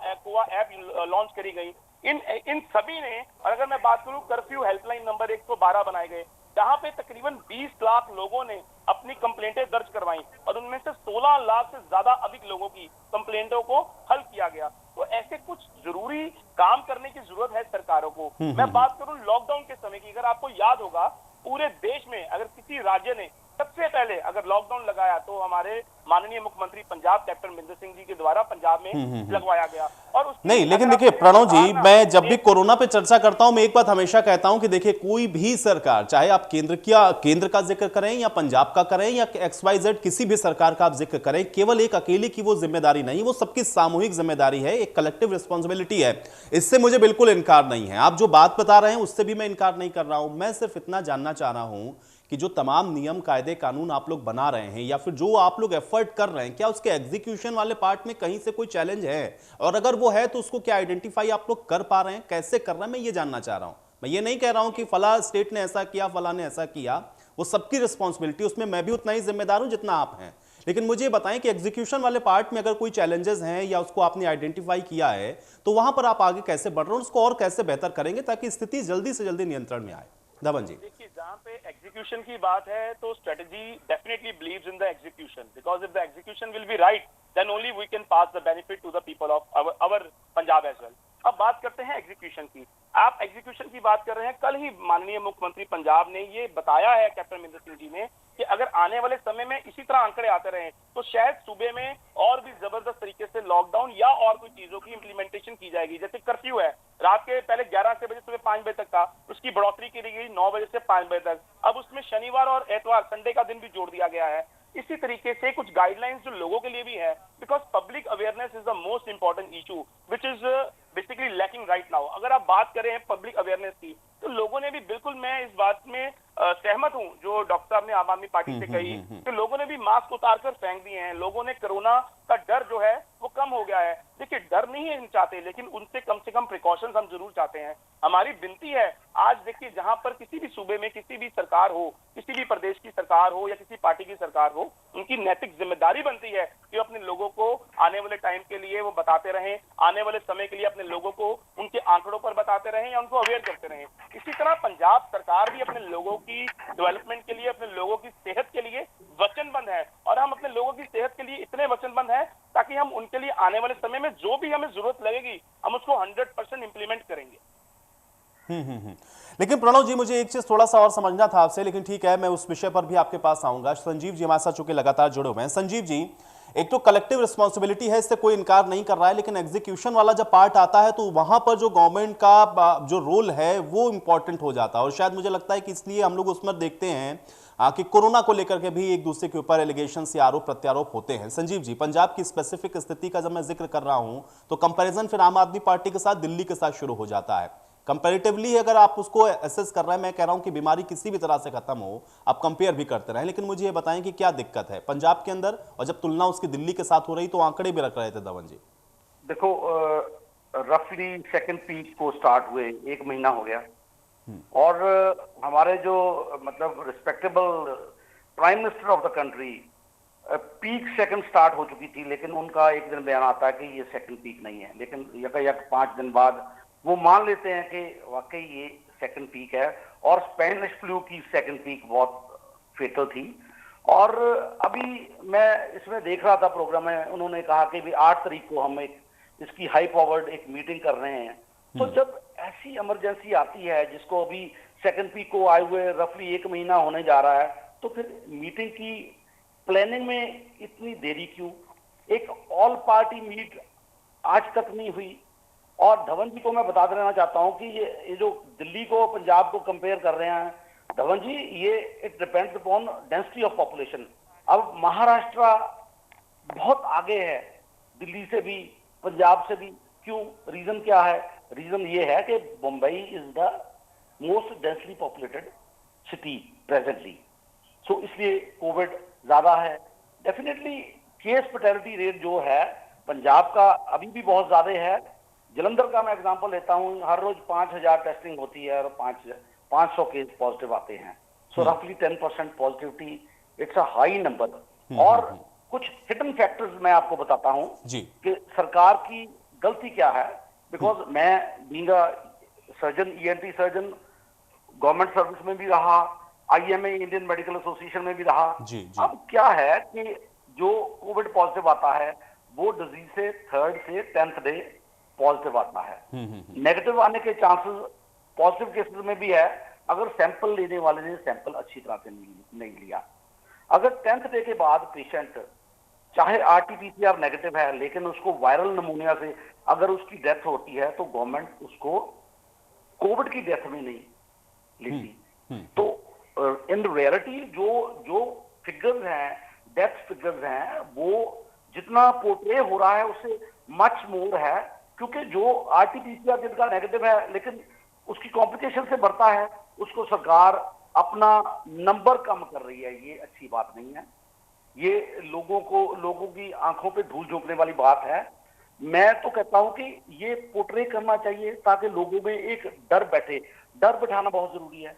ऐप लॉन्च करी गई, इन सभी ने, और अगर मैं बात करूं कर्फ्यू हेल्पलाइन नंबर 112 बनाए गए, जहां पे तकरीबन 20 लाख लोगों ने अपनी कंप्लेंटें दर्ज करवाई और उनमें से 16 लाख से ज्यादा अधिक लोगों की कंप्लेंटों को हल किया गया। तो ऐसे कुछ जरूरी काम करने की जरूरत है सरकारों को। मैं बात करूं लॉकडाउन के समय की, अगर आपको याद होगा पूरे देश में अगर किसी राज्य ने सबसे पहले अगर लॉकडाउन लगाया तो हमारे माननीय मुख्यमंत्री पंजाब कैप्टन अमरिंदर सिंह जी के द्वारा पंजाब में लगवाया गया। और नहीं, लेकिन देखिए प्रणव जी, मैं जब भी कोरोना पे चर्चा करता हूं मैं एक बात हमेशा कहता हूं कि देखिए कोई भी सरकार, चाहे आप केंद्र का जिक्र करें या पंजाब का करें या XYZ किसी भी सरकार का आप जिक्र करें, केवल एक अकेले की वो जिम्मेदारी नहीं, वो सबकी सामूहिक जिम्मेदारी है, एक कलेक्टिव रिस्पॉन्सिबिलिटी है। इससे मुझे बिल्कुल इनकार नहीं है। आप जो बात बता रहे हैं उससे भी मैं इनकार नहीं कर रहा हूं। मैं सिर्फ इतना जानना चाह रहा हूं कि जो तमाम नियम कायदे कानून आप लोग बना रहे हैं या फिर जो आप लोग एफर्ट कर रहे हैं, क्या उसके एग्जीक्यूशन वाले पार्ट में कहीं से कोई चैलेंज है? और अगर वो है तो उसको क्या आइडेंटिफाई आप लोग कर पा रहे हैं, कैसे कर रहे हैं, मैं ये जानना चाह रहा हूं। मैं ये नहीं कह रहा हूं कि फला स्टेट ने ऐसा किया, फला ने ऐसा किया, वो सबकी रिस्पॉन्सिबिलिटी, उसमें मैं भी उतना ही जिम्मेदार हूं जितना आप हैं। लेकिन मुझे बताएं कि एग्जीक्यूशन वाले पार्ट में अगर कोई चैलेंजेस हैं या उसको आपने आइडेंटिफाई किया है तो वहां पर आप आगे कैसे बढ़ रहे हैं, उसको और कैसे बेहतर करेंगे ताकि स्थिति जल्दी से जल्दी नियंत्रण में आए? धवन जी, देखिए जहां पे एग्जीक्यूशन की बात है तो strategy definitely believes in the execution, because if the execution will be right then only we can pass the benefit to the people of our Punjab as well. अब बात करते हैं एग्जीक्यूशन की। आप एग्जीक्यूशन की बात कर रहे हैं, कल ही माननीय मुख्यमंत्री पंजाब ने ये बताया है कैप्टन अमरिंदर सिंह जी ने कि अगर आने वाले समय में इसी तरह आंकड़े आते रहे तो शायद सूबे में और भी जबरदस्त तरीके से लॉकडाउन या और कोई चीजों की इंप्लीमेंटेशन की जाएगी। जैसे कर्फ्यू है, रात के पहले 11 से बजे सुबह 5 बजे तक का, उसकी बढ़ोतरी की गई 9 बजे से 5 बजे तक। अब उसमें शनिवार और एतवार, संडे का दिन भी जोड़ दिया गया है। इसी तरीके से कुछ गाइडलाइंस जो लोगों के लिए भी है, because public awareness is the most important issue which is basically lacking right now. अगर आप बात करें पब्लिक अवेयरनेस की तो लोगों ने भी, बिल्कुल मैं इस बात में सहमत हूं जो डॉक्टर साहब ने आम आदमी पार्टी से कही कि लोगों ने भी मास्क उतारकर फेंक दिए हैं। लोगों ने कोरोना का डर जो है वो कम हो गया है। देखिए डर नहीं हम चाहते, लेकिन उनसे कम से कम प्रिकॉशंस हम जरूर चाहते हैं। हमारी विनती है, आज देखिए जहां पर किसी भी सूबे में किसी भी सरकार हो, किसी भी प्रदेश की सरकार हो या किसी पार्टी की सरकार हो, उनकी नैतिक जिम्मेदारी बनती है कि अपने लोगों को आने वाले टाइम के लिए वो बताते रहें, आने वाले समय के लिए अपने लोगों को उनके आंकड़ों पर बताते रहें या उनको अवेयर करते रहें। इसी तरह पंजाब सरकार भी अपने लोगों की डेवलपमेंट के लिए, अपने लोगों की सेहत के लिए वचनबद्ध है और हम अपने लोगों की सेहत के लिए इतने वचनबद्ध हैं ताकि हम उनके लिए आने वाले समय में जो भी हमें जरूरत लगेगी हम उसको 100% इंप्लीमेंट करेंगे। लेकिन प्रणव जी, मुझे एक चीज थोड़ा सा और समझना था आपसे, लेकिन ठीक है मैं उस विषय पर भी आपके पास आऊंगा। संजीव जी हमारे साथ चूंकि लगातार जुड़े हुए हैं। संजीव जी, एक तो कलेक्टिव रिस्पॉन्सिबिलिटी है, इससे कोई इनकार नहीं कर रहा है, लेकिन एग्जीक्यूशन वाला जब पार्ट आता है तो वहां पर जो गवर्नमेंट का जो रोल है वो इंपॉर्टेंट हो जाता है। और शायद मुझे लगता है कि इसलिए हम लोग उसमें देखते हैं कि कोरोना को लेकर के भी एक दूसरे के ऊपर एलिगेशन या आरोप प्रत्यारोप होते हैं। संजीव जी, पंजाब की स्पेसिफिक स्थिति का जब मैं जिक्र कर रहा हूं तो कंपैरिजन फिर आम आदमी पार्टी के साथ दिल्ली के साथ शुरू हो जाता है। कंपैरेटिवली अगर आप उसको एसेस कर रहे हैं, मैं कह रहा हूं कि बीमारी किसी भी तरह से खत्म हो, आप कंपेयर भी करते रहे, लेकिन मुझे ये बताएं कि क्या दिक्कत है पंजाब के अंदर, और जब तुलना उसकी दिल्ली के साथ हो रही तो आंकड़े भी रख रहे थे धवन जी। देखो रफली सेकंड पीक को स्टार्ट हुए 1 महीना हो गया और हमारे जो मतलब respectable prime minister of the country peak second start हो चुकी थी, लेकिन उनका एक दिन बयान आता है कि ये सेकंड पीक नहीं है, लेकिन यकायक 5 दिन बाद वो मान लेते हैं कि वाकई ये सेकंड पीक है। और स्पेनिश फ्लू की सेकंड पीक बहुत फेटल थी। और अभी मैं इसमें देख रहा था प्रोग्राम में, उन्होंने कहा कि भी 8 तारीख को हम एक इसकी हाई पावर्ड एक मीटिंग कर रहे हैं। तो जब ऐसी इमरजेंसी आती है जिसको अभी सेकंड पीक को आए हुए रफली 1 महीना होने जा रहा है, तो फिर मीटिंग की प्लानिंग में इतनी देरी क्यों? एक ऑल पार्टी मीट आज तक नहीं हुई। और धवन जी को मैं बता देना चाहता हूं कि ये जो दिल्ली को पंजाब को कंपेयर कर रहे हैं धवन जी, ये it depends upon density of population. अब महाराष्ट्र बहुत आगे है दिल्ली से भी, पंजाब से भी। क्यों? रीजन क्या है? रीजन ये है कि Mumbai is the most densely populated city presently, so इसलिए कोविड ज्यादा है। डेफिनेटली केस फर्टिलिटी रेट जो है पंजाब का अभी भी बहुत ज्यादा है। जलंधर का मैं एग्जांपल लेता हूं, हर रोज 5000 टेस्टिंग होती है और 500 केस पॉजिटिव आते हैं। सो रफली 10% positivity, it's a high number. और कुछ हिडन फैक्टर्स मैं आपको बताता हूं कि सरकार की गलती क्या है। बिकॉज मैं being a surgeon, ENT surgeon, government service में भी रहा, IMA इंडियन मेडिकल एसोसिएशन में भी रहा। अब क्या है कि जो कोविड पॉजिटिव आता है वो डिजीज से 3rd से 10th डे पॉजिटिव आता है। नेगेटिव आने के चांसेस पॉजिटिव केसेस में भी है अगर सैंपल लेने वाले ने सैंपल अच्छी तरह से नहीं लिया। अगर 10th डे के बाद पेशेंट चाहे RT-PCR नेगेटिव है लेकिन उसको वायरल नमूनिया से अगर उसकी डेथ होती है तो गवर्नमेंट उसको कोविड की डेथ में नहीं लेती। तो इन रियलिटी जो फिगर्स हैं, डेथ फिगर्स हैं, वो जितना पोर्ट्रे हो रहा है उससे मच मोर है। क्योंकि जो RT-PCR जिनका नेगेटिव है लेकिन उसकी कॉम्प्लिकेशन से बढ़ता है, उसको सरकार अपना नंबर कम कर रही है। ये अच्छी बात नहीं है। ये लोगों की आंखों पे धूल झोंकने वाली बात है। मैं तो कहता हूं कि ये पोर्ट्रे करना चाहिए ताकि लोगों में एक डर बैठे। डर बिठाना बहुत जरूरी है।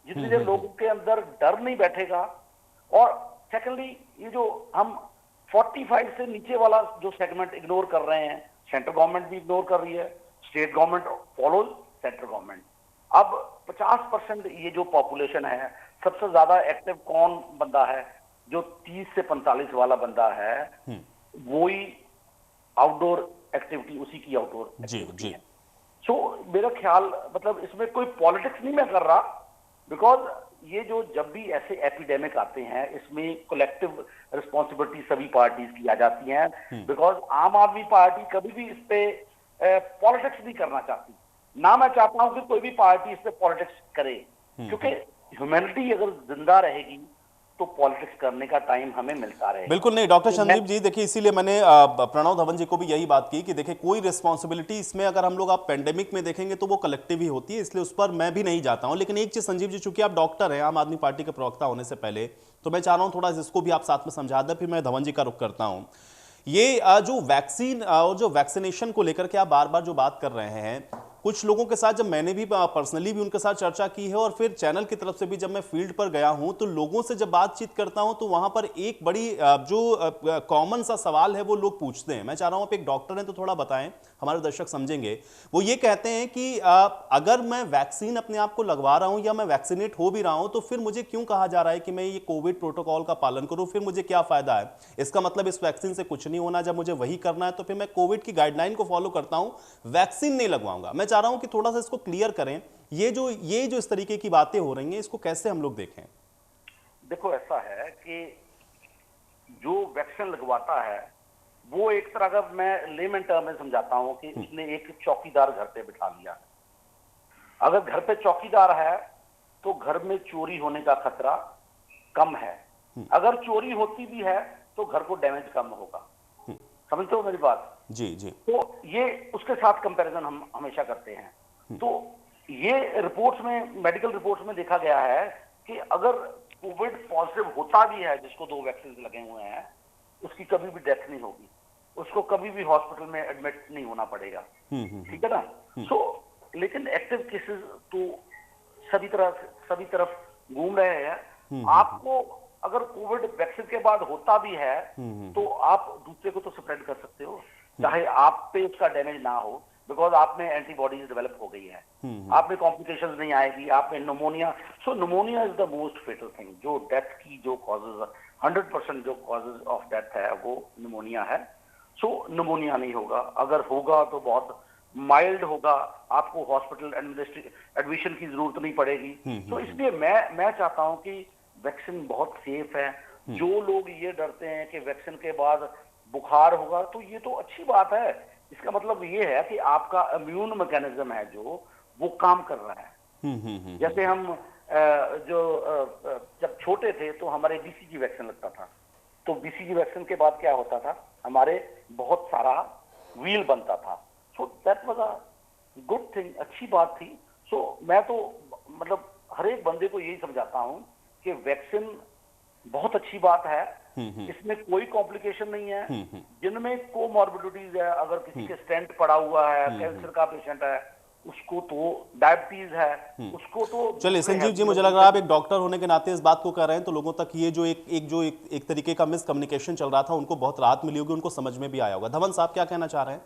जितनी देर लोगों के अंदर डर नहीं बैठेगा। और सेकेंडली ये जो हम 45 से नीचे वाला जो सेगमेंट इग्नोर कर रहे हैं, सेंट्रल गवर्नमेंट भी इग्नोर कर रही है, state government follows central government. अब 50% ये जो पॉपुलेशन है, सबसे ज्यादा एक्टिव कौन बंदा है? जो 30 से 45 वाला बंदा है, वो ही आउटडोर एक्टिविटी, उसी की आउटडोर एक्टिविटी है। सो मेरा ख्याल मतलब इसमें कोई पॉलिटिक्स नहीं मैं कर रहा। बिकॉज ये जो जब भी ऐसे एपिडेमिक आते हैं इसमें कलेक्टिव रिस्पॉन्सिबिलिटी सभी पार्टीज की आ जाती हैं। बिकॉज आम आदमी पार्टी कभी भी इस पे पॉलिटिक्स नहीं करना चाहती। ना मैं चाहता हूं कि कोई भी पार्टी इस पे पॉलिटिक्स करे, क्योंकि ह्यूमैनिटी अगर जिंदा रहेगी तो पॉलिटिक्स करने का टाइम हमें मिलता रहेगा। बिल्कुल नहीं डॉक्टर संदीप जी, देखिए इसीलिए मैंने प्रणव धवन जी को भी यही बात की कि देखिए कोई रिस्पॉन्सिबिलिटी इसमें अगर हम लोग आप पेंडेमिक में देखेंगे तो वो कलेक्टिव ही होती है, इसलिए उस पर मैं भी नहीं जाता हूं। लेकिन एक चीज संजीव जी, चूंकि आप डॉक्टर हैं, आम आदमी पार्टी के प्रवक्ता होने से पहले, तो मैं चाह रहा हूं थोड़ा इसको भी आप साथ में समझा दें, फिर मैं धवन जी का रुख करता हूं। ये जो वैक्सीन और जो वैक्सीनेशन को लेकर के आप बार बार जो बात कर रहे हैं, कुछ लोगों के साथ जब मैंने भी पर्सनली भी उनके साथ चर्चा की है और फिर चैनल की तरफ से भी जब मैं फील्ड पर गया हूं तो लोगों से जब बातचीत करता हूं तो वहां पर एक बड़ी जो कॉमन सा सवाल है वो लोग पूछते हैं। मैं चाह रहा हूं आप एक डॉक्टर हैं तो थोड़ा बताएं, हमारे दर्शक समझेंगे। वो ये कहते हैं कि अगर मैं वैक्सीन अपने आप को लगवा रहा हूं या मैं वैक्सीनेट हो भी रहा हूं तो फिर मुझे क्यों कहा जा रहा है कि मैं ये कोविड प्रोटोकॉल का पालन करूं, फिर मुझे क्या फायदा है? इसका मतलब इस वैक्सीन से कुछ नहीं होना, जब मुझे वही करना है तो फिर मैं कोविड की गाइडलाइन को फॉलो करता हूं, वैक्सीन नहीं लगवाऊंगा। मैं चाह रहा हूं कि थोड़ा सा इसको क्लियर करें। ये जो इस तरीके की बातें हो रही हैं, इसको कैसे हम लोग देखें? देखो ऐसा है कि जो वैक्सीन लगवाता है वो एक तरह का, मैं लेमन टर्म में समझाता हूं कि उसने एक चौकीदार घर पे बिठा लिया। अगर घर पे चौकीदार है तो घर में चोरी होने का खतरा कम है। अगर चोरी होती भी है तो घर को डैमेज कम होगा। समझते हो मेरी बात? जी जी। तो ये उसके साथ कंपैरिजन हम हमेशा करते हैं। तो ये रिपोर्ट्स में, मेडिकल रिपोर्ट्स में देखा गया है कि अगर कोविड पॉजिटिव होता भी है जिसको 2 वैक्सीन लगे हुए हैं, उसकी कभी भी डेथ नहीं होगी, उसको कभी भी हॉस्पिटल में एडमिट नहीं होना पड़ेगा। ठीक है ना? सो लेकिन एक्टिव केसेस तो सभी तरफ घूम रहे हैं। आपको अगर कोविड वैक्सीन के बाद होता भी है तो आप दूसरे को तो स्प्रेड कर सकते हो, चाहे आप पे उसका डैमेज ना हो, बिकॉज आप में एंटीबॉडीज डेवलप हो गई है, आप में कॉम्प्लिकेशंस नहीं आएगी, आप में pneumonia. So pneumonia is the most fatal thing, जो डेथ की जो कॉजेज 100% जो कॉजेज ऑफ डेथ है वो निमोनिया है। सो निमोनिया नहीं होगा, अगर होगा तो बहुत माइल्ड होगा, आपको हॉस्पिटल एडमिशन की जरूरत नहीं पड़ेगी। तो इसलिए मैं चाहता हूं कि वैक्सीन बहुत सेफ है। जो लोग ये डरते हैं कि वैक्सीन के बाद बुखार होगा, तो ये तो अच्छी बात है, इसका मतलब ये है कि आपका इम्यून मैकेनिज्म है जो वो काम कर रहा है। जैसे हम जब छोटे थे तो हमारे बीसीजी वैक्सीन लगता था, तो बीसीजी वैक्सीन के बाद क्या होता था, हमारे बहुत सारा व्हील बनता था। So that was a good thing, अच्छी बात थी। सो मैं तो मतलब हर एक बंदे को यही समझाता हूं कि वैक्सीन बहुत अच्छी बात है, इसमें कोई कॉम्प्लिकेशन नहीं है। जिनमें कोमॉर्बिडिटीज है, अगर किसी के स्टेंट पड़ा हुआ है, कैंसर का पेशेंट है, उसको तो डायबिटीज है, उसको तो। चलिए संजीव जी, मुझे लग रहा है आप एक डॉक्टर होने के नाते इस बात को कर रहे हैं, तो लोगों तक ये जो एक तरीके का मिसकम्युनिकेशन चल रहा था, उनको बहुत राहत मिली होगी, उनको समझ में भी आया होगा। धवन साहब क्या कहना चाह रहे हैं?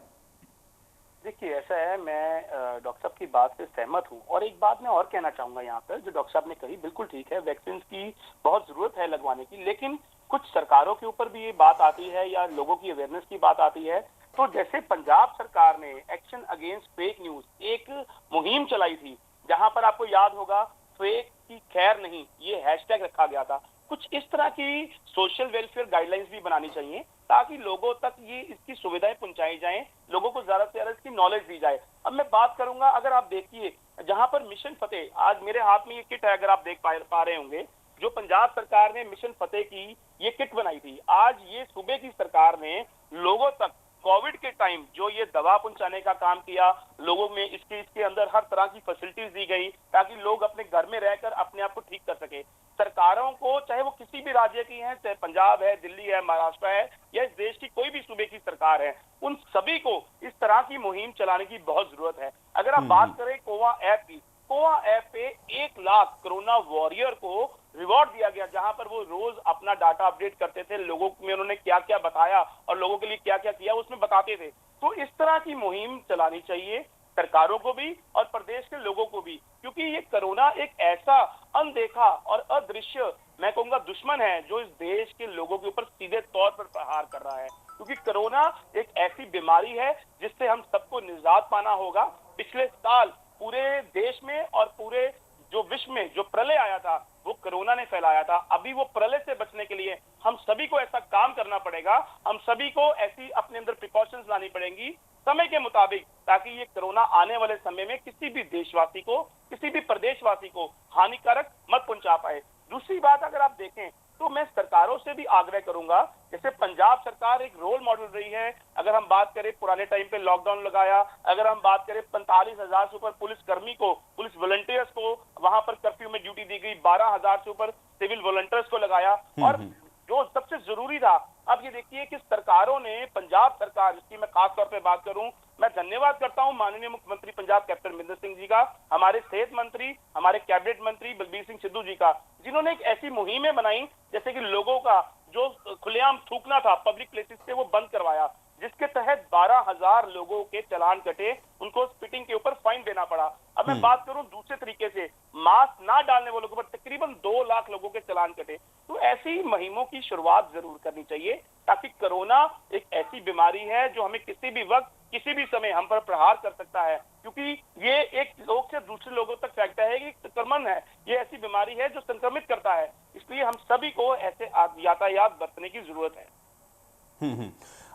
देखिए, ऐसा है, मैं डॉक्टर साहब की बात से सहमत हूँ, और एक बात मैं और कहना चाहूंगा यहाँ पर, जो डॉक्टर साहब ने कही बिल्कुल ठीक है, वैक्सीन की बहुत जरूरत है लगवाने की, लेकिन कुछ सरकारों के ऊपर भी ये बात आती है या लोगों की अवेयरनेस की बात आती है। तो जैसे पंजाब सरकार ने एक्शन अगेंस्ट फेक न्यूज एक मुहिम चलाई थी, जहां पर आपको याद होगा फेक की खैर नहीं, ये हैशटैग रखा गया था। कुछ इस तरह की सोशल वेलफेयर गाइडलाइंस भी बनानी चाहिए ताकि लोगों तक ये इसकी सुविधाएं पहुंचाई जाएं, लोगों को ज्यादा से ज्यादा इसकी नॉलेज दी जाए। अब मैं बात करूंगा, अगर आप देखिए जहां पर मिशन फतेह, आज मेरे हाथ में ये किट है, अगर आप देख पा रहे होंगे, जो पंजाब सरकार ने मिशन फतेह की ये किट बनाई थी, आज ये सूबे की सरकार ने लोगों तक कोविड के टाइम जो ये दवा पहुंचाने का काम किया, लोगों में इसके अंदर हर तरह की फैसिलिटीज दी गई ताकि लोग अपने घर में रहकर अपने आप को ठीक कर सके। सरकारों को, चाहे वो किसी भी राज्य की है, चाहे पंजाब है, दिल्ली है, महाराष्ट्र है, या इस देश की कोई भी सूबे की सरकार है, उन सभी को इस तरह की मुहिम चलाने की बहुत जरूरत है। अगर आप बात करें कोवा ऐप की, कोवा ऐप पे 1 लाख कोरोना वॉरियर को रिवॉर्ड दिया गया, जहां पर वो रोज अपना डाटा अपडेट करते थे, लोगों में उन्होंने क्या क्या बताया और लोगों के लिए क्या क्या किया उसमें बताते थे। तो इस तरह की मुहिम चलानी चाहिए सरकारों को भी और प्रदेश के लोगों को भी, क्योंकि ये कोरोना एक ऐसा अनदेखा और अदृश्य, मैं कहूंगा, दुश्मन है जो इस देश के लोगों के ऊपर सीधे तौर पर प्रहार कर रहा है। क्योंकि कोरोना एक ऐसी बीमारी है जिससे हम सबको निजात पाना होगा। पिछले साल पूरे देश में और पूरे जो विश्व में जो प्रलय आया था वो कोरोना ने फैलाया था। अभी वो प्रलय से बचने के लिए हम सभी को ऐसा काम करना पड़ेगा, हम सभी को ऐसी अपने अंदर प्रिकॉशंस लानी पड़ेंगी समय के मुताबिक, ताकि ये कोरोना आने वाले समय में किसी भी देशवासी को, किसी भी प्रदेशवासी को हानिकारक मत पहुंचा पाए। दूसरी बात, अगर आप देखें तो मैं सरकारों से भी आग्रह करूंगा, जैसे पंजाब सरकार एक रोल मॉडल रही है। अगर हम बात करें, पुराने टाइम पे लॉकडाउन लगाया, अगर हम बात करें 45,000 से ऊपर पुलिस कर्मी को, पुलिस वॉलंटियर्स को वहां पर कर्फ्यू में ड्यूटी दी गई, 12,000 से ऊपर सिविल वॉलंटियर्स को लगाया, और जो सबसे जरूरी था, अब ये देखिए कि सरकारों ने, पंजाब सरकार, जिसकी मैं खास तौर पे बात करूं, मैं धन्यवाद करता हूं माननीय मुख्यमंत्री पंजाब कैप्टन अमरिंदर सिंह जी का, हमारे सेहत मंत्री, हमारे कैबिनेट मंत्री बलबीर सिंह सिद्धू जी का, जिन्होंने एक ऐसी मुहिमें बनाई, जैसे कि लोगों का जो खुलेआम थूकना था पब्लिक प्लेसेस पे वो बंद करवाया, जिसके तहत 12,000 लोगों के चालान कटे, उनको स्पिटिंग के ऊपर फाइन देना पड़ा। अब मैं बात करूं दूसरे तरीके से, मास्क ना डालने वालों के ऊपर तकरीबन 2 लाख लोगों के चालान कटे। तो ऐसी मुहिमों की शुरुआत जरूर करनी चाहिए, ताकि कोरोना एक ऐसी बीमारी है जो हमें किसी भी वक्त, किसी भी समय हम पर प्रहार कर सकता है, क्योंकि ये एक लोग से दूसरे लोगों तक फैलता है, कि संक्रमण है, ये ऐसी बीमारी है जो संक्रमित करता है। इसलिए हम सभी को ऐसे यातायात बरतने की जरूरत है।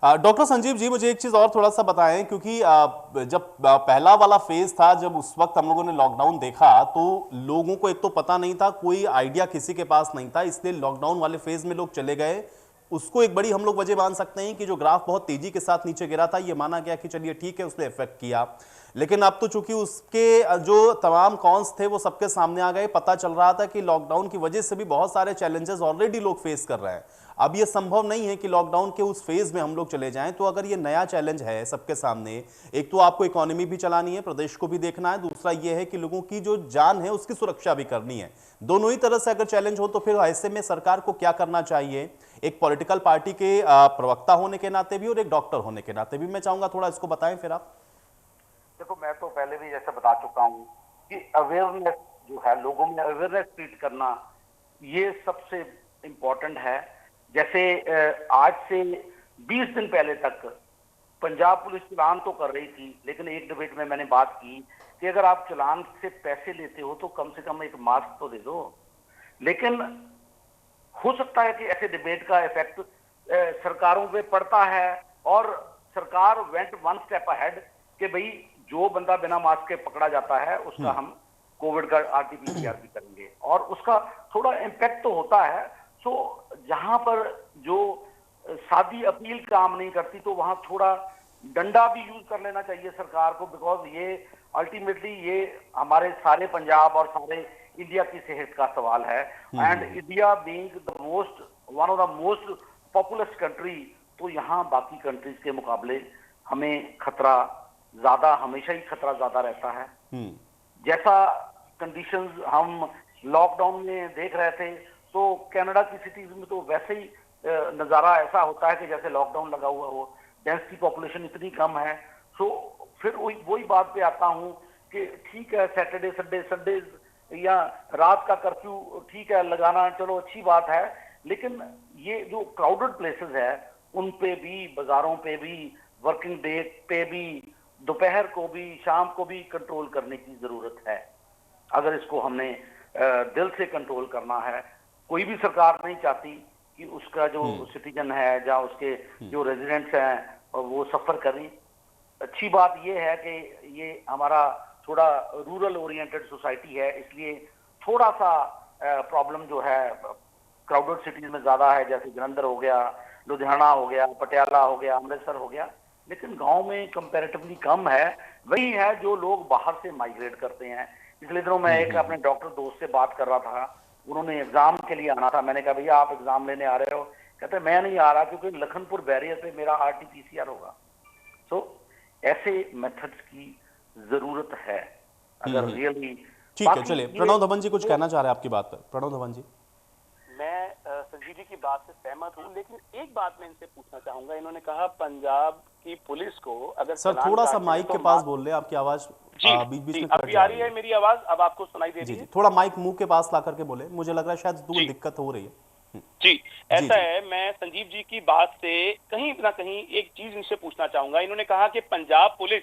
डॉक्टर संजीव जी, मुझे एक चीज और थोड़ा सा बताएं, क्योंकि जब पहला वाला फेज था, जब उस वक्त हम लोगों ने लॉकडाउन देखा, तो लोगों को एक तो पता नहीं था, कोई आइडिया किसी के पास नहीं था, इसलिए लॉकडाउन वाले फेज में लोग चले गए। उसको एक बड़ी हम लोग वजह मान सकते हैं कि जो ग्राफ बहुत तेजी के साथ नीचे गिरा था, ये माना गया कि चलिए ठीक है, उसने इफेक्ट किया। लेकिन अब तो चूंकि उसके जो तमाम कॉन्स थे वो सबके सामने आ गए, पता चल रहा था कि लॉकडाउन की वजह से भी बहुत सारे चैलेंजेस ऑलरेडी लोग फेस कर रहे हैं। अब ये संभव नहीं है कि लॉकडाउन के उस फेज में हम लोग चले जाएं। तो अगर ये नया चैलेंज है सबके सामने, एक तो आपको इकोनॉमी भी चलानी है, प्रदेश को भी देखना है, दूसरा ये है कि लोगों की जो जान है उसकी सुरक्षा भी करनी है। दोनों ही तरह से अगर चैलेंज हो तो फिर ऐसे में सरकार को क्या करना चाहिए, एक पॉलिटिकल पार्टी के प्रवक्ता होने के नाते भी और एक डॉक्टर होने के नाते भी? मैं चाहूंगा थोड़ा इसको बताएं फिर आप। देखो, मैं तो पहले भी जैसे बता चुका हूँ कि अवेयरनेस जो है, लोगों में अवेयरनेस क्रिएट करना, ये सबसे इम्पोर्टेंट है। जैसे आज से 20 दिन पहले तक पंजाब पुलिस चलान तो कर रही थी, लेकिन एक डिबेट में मैंने बात की कि अगर आप चलान से पैसे लेते हो तो कम से कम एक मास्क तो दे दो। लेकिन हो सकता है कि ऐसे डिबेट का इफेक्ट सरकारों पे पड़ता है और सरकार वेंट वन स्टेप अहेड कि भाई जो बंदा बिना मास्क के पकड़ा जाता है उसका हम कोविड का RT-PCR भी करेंगे, और उसका थोड़ा इम्पैक्ट तो होता है। सो जहां पर जो सादी अपील काम नहीं करती तो वहां थोड़ा डंडा भी यूज कर लेना चाहिए सरकार को, बिकॉज ये अल्टीमेटली ये हमारे सारे पंजाब और सारे इंडिया की सेहत का सवाल है। And India being the most one of the most populous country, तो यहाँ बाकी कंट्रीज के मुकाबले हमें खतरा ज्यादा, हमेशा ही खतरा ज्यादा रहता है। जैसा कंडीशंस हम लॉकडाउन में देख रहे थे, तो कनाडा की सिटीज में तो वैसे ही नजारा ऐसा होता है कि जैसे लॉकडाउन लगा हुआ हो, डेंसिटी पॉपुलेशन इतनी कम है। सो फिर वही बात पे आता हूँ कि ठीक है, सैटरडे संडे या रात का कर्फ्यू ठीक है लगाना, चलो अच्छी बात है, लेकिन ये जो क्राउडेड प्लेसेस है उन पे भी, बाजारों पे भी, वर्किंग डे पे भी, दोपहर को भी, शाम को भी कंट्रोल करने की जरूरत है। अगर इसको हमने दिल से कंट्रोल करना है, कोई भी सरकार नहीं चाहती कि उसका जो सिटीजन है या उसके जो रेजिडेंट्स हैं वो सफर करें। अच्छी बात ये है कि ये हमारा थोड़ा रूरल ओरिएंटेड सोसाइटी है, इसलिए थोड़ा सा प्रॉब्लम जो है क्राउडेड सिटीज में ज्यादा है, जैसे जलंधर हो गया, लुधियाना हो गया, पटियाला हो गया, अमृतसर हो गया, लेकिन गांव में कंपैरेटिवली कम है। वही है जो लोग बाहर से माइग्रेट करते हैं। पिछले दिनों मैं एक अपने डॉक्टर दोस्त से बात कर रहा था, उन्होंने एग्जाम के लिए आना था। मैंने कहा भैया आप एग्जाम लेने आ रहे हो? कहते मैं नहीं आ रहा क्योंकि लखनपुर बैरियर पे मेरा RT-PCR होगा। सो ऐसे मेथड्स की जरूरत है अगर रियली। ठीक है, चलिए प्रणव धवन जी कुछ कहना चाह रहे हैं आपकी बात पर। प्रणव धवन जी। मैं संजीव जी की बात से सहमत हूँ, लेकिन एक बात मैं इनसे पूछना चाहूंगा। इन्होंने कहा पंजाब की पुलिस को अगर सर थोड़ा सा माइक के पास बोल रहे हैं, आपकी आवाज बीच बीच में अभी आ रही है मेरी आवाज? अब आपको सुनाई दे रही है? थोड़ा माइक मुंह के पास ला करके बोले, मुझे लग रहा है शायद दूर दिक्कत हो रही है। जी ऐसा है। मैं संजीव जी की बात से कहीं ना कहीं एक चीज इनसे पूछना चाहूंगा। इन्होंने कहा कि पंजाब पुलिस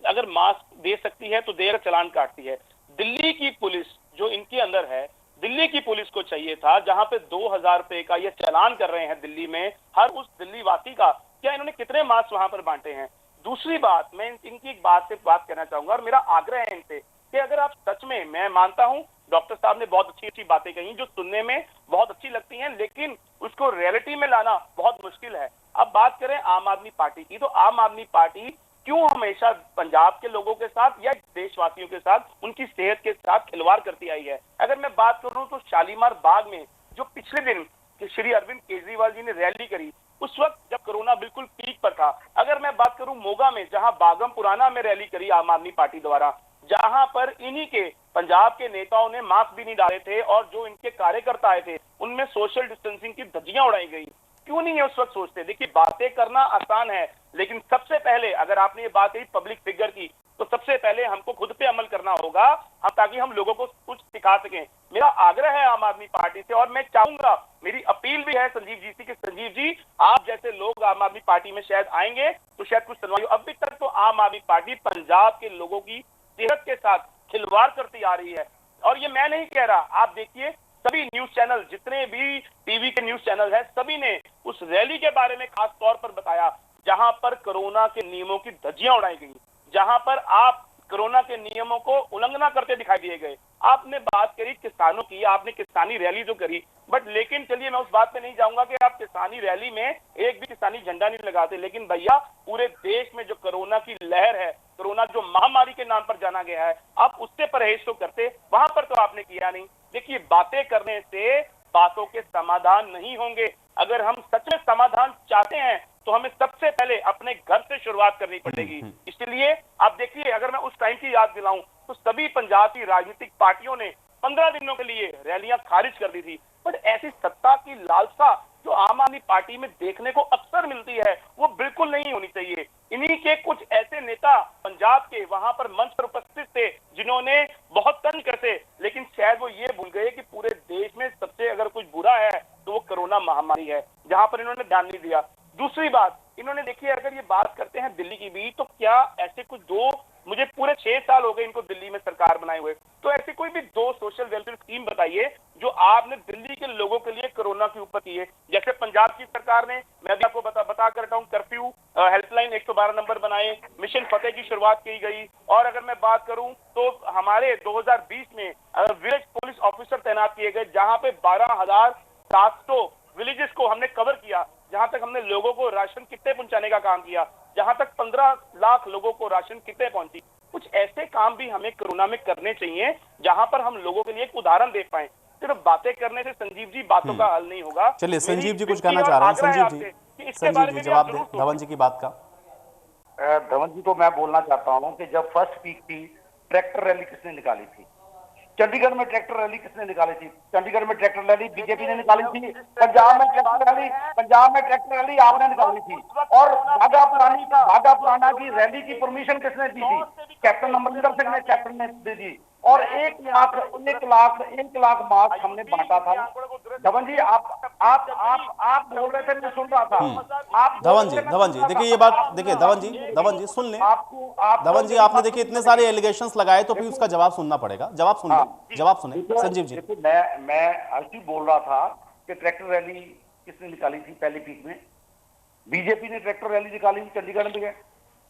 अगर मास्क दे सकती है तो देर चलान काटती है। दिल्ली की पुलिस जो इनके अंदर है, दिल्ली की पुलिस को चाहिए था जहां पे 2000 रुपए का ये चालान कर रहे हैं दिल्ली में हर उस दिल्ली वासी का, क्या इन्होंने कितने मास्क वहां पर बांटे हैं? दूसरी बात, मैं इनकी एक बात से बात करना चाहूंगा और मेरा आग्रह है इनसे कि अगर आप सच में, मैं मानता हूं डॉक्टर साहब ने बहुत अच्छी अच्छी बातें कही जो सुनने में बहुत अच्छी लगती हैं, लेकिन उसको रियलिटी में लाना बहुत मुश्किल है। अब बात करें आम आदमी पार्टी की, तो आम आदमी पार्टी क्यों हमेशा पंजाब के लोगों के साथ या देशवासियों के साथ, उनकी सेहत के साथ खिलवाड़ करती आई है? अगर मैं बात करूं तो शालीमार बाग में जो पिछले दिन श्री अरविंद केजरीवाल जी ने रैली करी, उस वक्त जब कोरोना बिल्कुल पीक पर था। अगर मैं बात करूं मोगा में, जहां बागम पुराना में रैली करी आम आदमी पार्टी द्वारा, जहां पर इन्हीं के पंजाब के नेताओं ने मास्क भी नहीं डाले थे और जो इनके कार्यकर्ता आए थे उनमें सोशल डिस्टेंसिंग की धज्जियां उड़ाई गई। क्यों नहीं है उस वक्त सोचते? देखिए बातें करना आसान है, लेकिन सबसे पहले अगर आपने ये बात कही पब्लिक फिगर की, तो सबसे पहले हमको खुद पे अमल करना होगा ताकि हम लोगों को कुछ सिखा सकें। मेरा आग्रह है आम आदमी पार्टी से, और मैं चाहूंगा, मेरी अपील भी है संजीव जी से कि संजीव जी आप जैसे लोग आम आदमी पार्टी में शायद आएंगे तो शायद कुछ सुनवाई। अभी तक तो आम आदमी पार्टी पंजाब के लोगों की सेहत के साथ खिलवाड़ करती आ रही है। और ये मैं नहीं कह रहा, आप देखिए सभी न्यूज चैनल, जितने भी टीवी के न्यूज चैनल है, सभी ने उस रैली के बारे में खास तौर पर बताया जहां पर कोरोना के नियमों की धज्जियां उड़ाई गई, जहां पर आप कोरोना के नियमों को उल्लंघना करते दिखाई दिए गए। आपने बात करी किसानों की, आपने किसानी रैली जो करी, बट लेकिन चलिए मैं उस बात पे नहीं जाऊंगा कि आप किसानी रैली में एक भी किसानी झंडा नहीं लगाते, लेकिन भैया पूरे देश में जो कोरोना की लहर है, कोरोना जो महामारी के नाम पर जाना गया है, आप उससे परहेज तो करते, वहां पर तो आपने किया नहीं। देखिए बातें करने से बातों के समाधान नहीं होंगे। अगर हम सच में समाधान चाहते हैं तो हमें सबसे पहले अपने घर से शुरुआत करनी पड़ेगी। इसलिए आप देखिए, अगर मैं उस टाइम की याद दिलाऊं तो सभी पंजाब की राजनीतिक पार्टियों ने 15 दिनों के लिए रैलियां खारिज कर दी थी। बट ऐसी सत्ता की लालसा जो आम आदमी पार्टी में देखने को अक्सर मिलती है वो बिल्कुल नहीं होनी चाहिए। इन्हीं के कुछ ऐसे नेता पंजाब के वहां पर मंच पर उपस्थित थे जिन्होंने बहुत तंज कसे, लेकिन शायद वो ये भूल गए कि पूरे देश में सबसे अगर कुछ बुरा है तो वो कोरोना महामारी है, जहां पर इन्होंने ध्यान नहीं दिया। दूसरी बात, इन्होंने देखिए, अगर ये बात करते हैं दिल्ली की भी, तो क्या ऐसे कुछ दो, मुझे पूरे 6 साल हो गए इनको दिल्ली में सरकार बनाए हुए, तो ऐसी कोई भी 2 सोशल वेलफेयर स्कीम बताइए जो आपने दिल्ली के लोगों के लिए कोरोना के ऊपर की है। जैसे पंजाब की सरकार ने, मैं भी आपको बता कर रहा हूं, कर्फ्यू हेल्पलाइन 112 नंबर बनाए, मिशन फतेह की शुरुआत की गई। और अगर मैं बात करूं तो हमारे 2020 में विलेज पुलिस ऑफिसर तैनात किए गए, जहां पे 12,700 विलेजेस को हमने कवर किया, जहां तक हमने लोगों को राशन किटें पहुंचाने का काम किया, जहां तक 15 लाख लोगों को राशन किटें पहुंची। कुछ ऐसे काम भी हमें कोरोना में करने चाहिए जहां पर हम लोगों के लिए एक उदाहरण दे पाए। सिर्फ बातें करने से संजीव जी बातों का हल नहीं होगा। चलिए, संजीव जी कुछ कहना चाह रहे हैं। संजीव जी जवाब दें धवन जी की बात का। धवन जी, तो मैं बोलना चाहता हूँ कि जब फर्स्ट पीक थी, ट्रैक्टर रैली किसने निकाली थी? चंडीगढ़ में ट्रैक्टर रैली किसने निकाली थी? चंडीगढ़ में ट्रैक्टर रैली बीजेपी ने निकाली थी। पंजाब में ट्रैक्टर रैली आपने निकाली थी। और भागा पुराना की रैली की परमिशन किसने दी थी? कैप्टन अमरिंदर सिंह ने, कैप्टन ने दी थी। और 1 लाख मास्क हमने बांटा था। धवन जी, आप बोल रहे थे, मैं सुन रहा था। धवन जी देखिए, ये बात देखिए, धवन जी सुन लें। धवन जी, आपने देखिए इतने सारे एलिगेशंस लगाए, तो फिर उसका जवाब सुनना पड़ेगा। जवाब सुने संजीव जी। मैं ऐसी बोल रहा था कि ट्रैक्टर रैली किसने निकाली थी पहले पीक में? बीजेपी ने ट्रैक्टर रैली निकाली थी चंडीगढ़ में।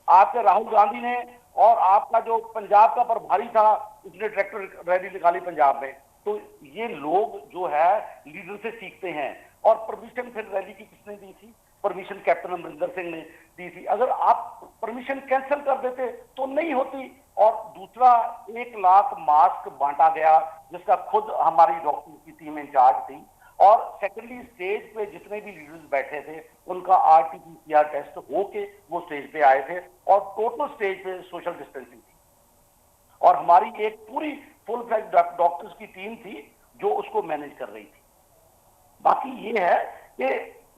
आपके राहुल गांधी ने, और आपका जो पंजाब का प्रभारी था, उसने ट्रैक्टर रैली निकाली पंजाब में। तो ये लोग जो है लीडर से सीखते हैं। और परमिशन फिर रैली की किसने दी थी? परमिशन कैप्टन अमरिंदर सिंह ने दी थी। अगर आप परमिशन कैंसिल कर देते तो नहीं होती। और दूसरा, 1 लाख मास्क बांटा गया, जिसका खुद हमारी डॉक्टर की टीम इंचार्ज थी। और सेकेंडली, स्टेज पे जितने भी लीडर्स बैठे थे उनका RT-PCR टेस्ट होके वो स्टेज पे आए थे। और टोटल स्टेज पे सोशल डिस्टेंसिंग थी। और हमारी एक पूरी फुल फ्लैज डॉक्टर्स की टीम थी जो उसको मैनेज कर रही थी। बाकी ये है कि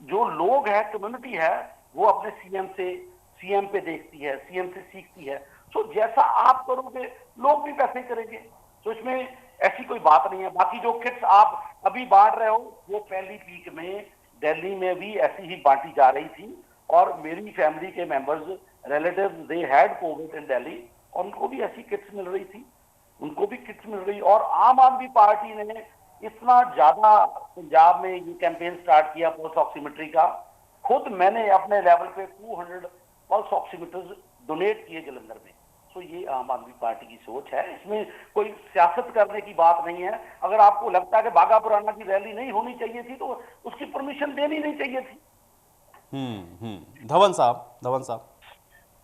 जो लोग हैं, कम्युनिटी है, वो अपने सीएम पे देखती है, सीएम से सीखती है। तो जैसा आप करोगे लोग भी वैसे ही करेंगे। तो इसमें ऐसी कोई बात नहीं है। बाकी जो किट्स आप अभी बांट रहे हो, वो पहली पीक में दिल्ली में भी ऐसी ही बांटी जा रही थी। और मेरी फैमिली के members, relative, they had COVID in Delhi, और उनको भी ऐसी किट्स मिल रही थी, उनको भी किट्स मिल रही। और आम आदमी पार्टी ने इतना ज्यादा पंजाब में ये कैंपेन स्टार्ट किया पल्स ऑक्सीमेट्री का। खुद मैंने अपने लेवल पे 200 पल्स ऑक्सीमीटर्स डोनेट किए जलंधर में। तो ये आम आदमी पार्टी की सोच है, इसमें कोई सियासत करने की बात नहीं है। अगर आपको लगता है कि बागा पुराना की रैली नहीं होनी चाहिए थी, तो उसकी परमिशन देनी नहीं चाहिए थी। धवन साहब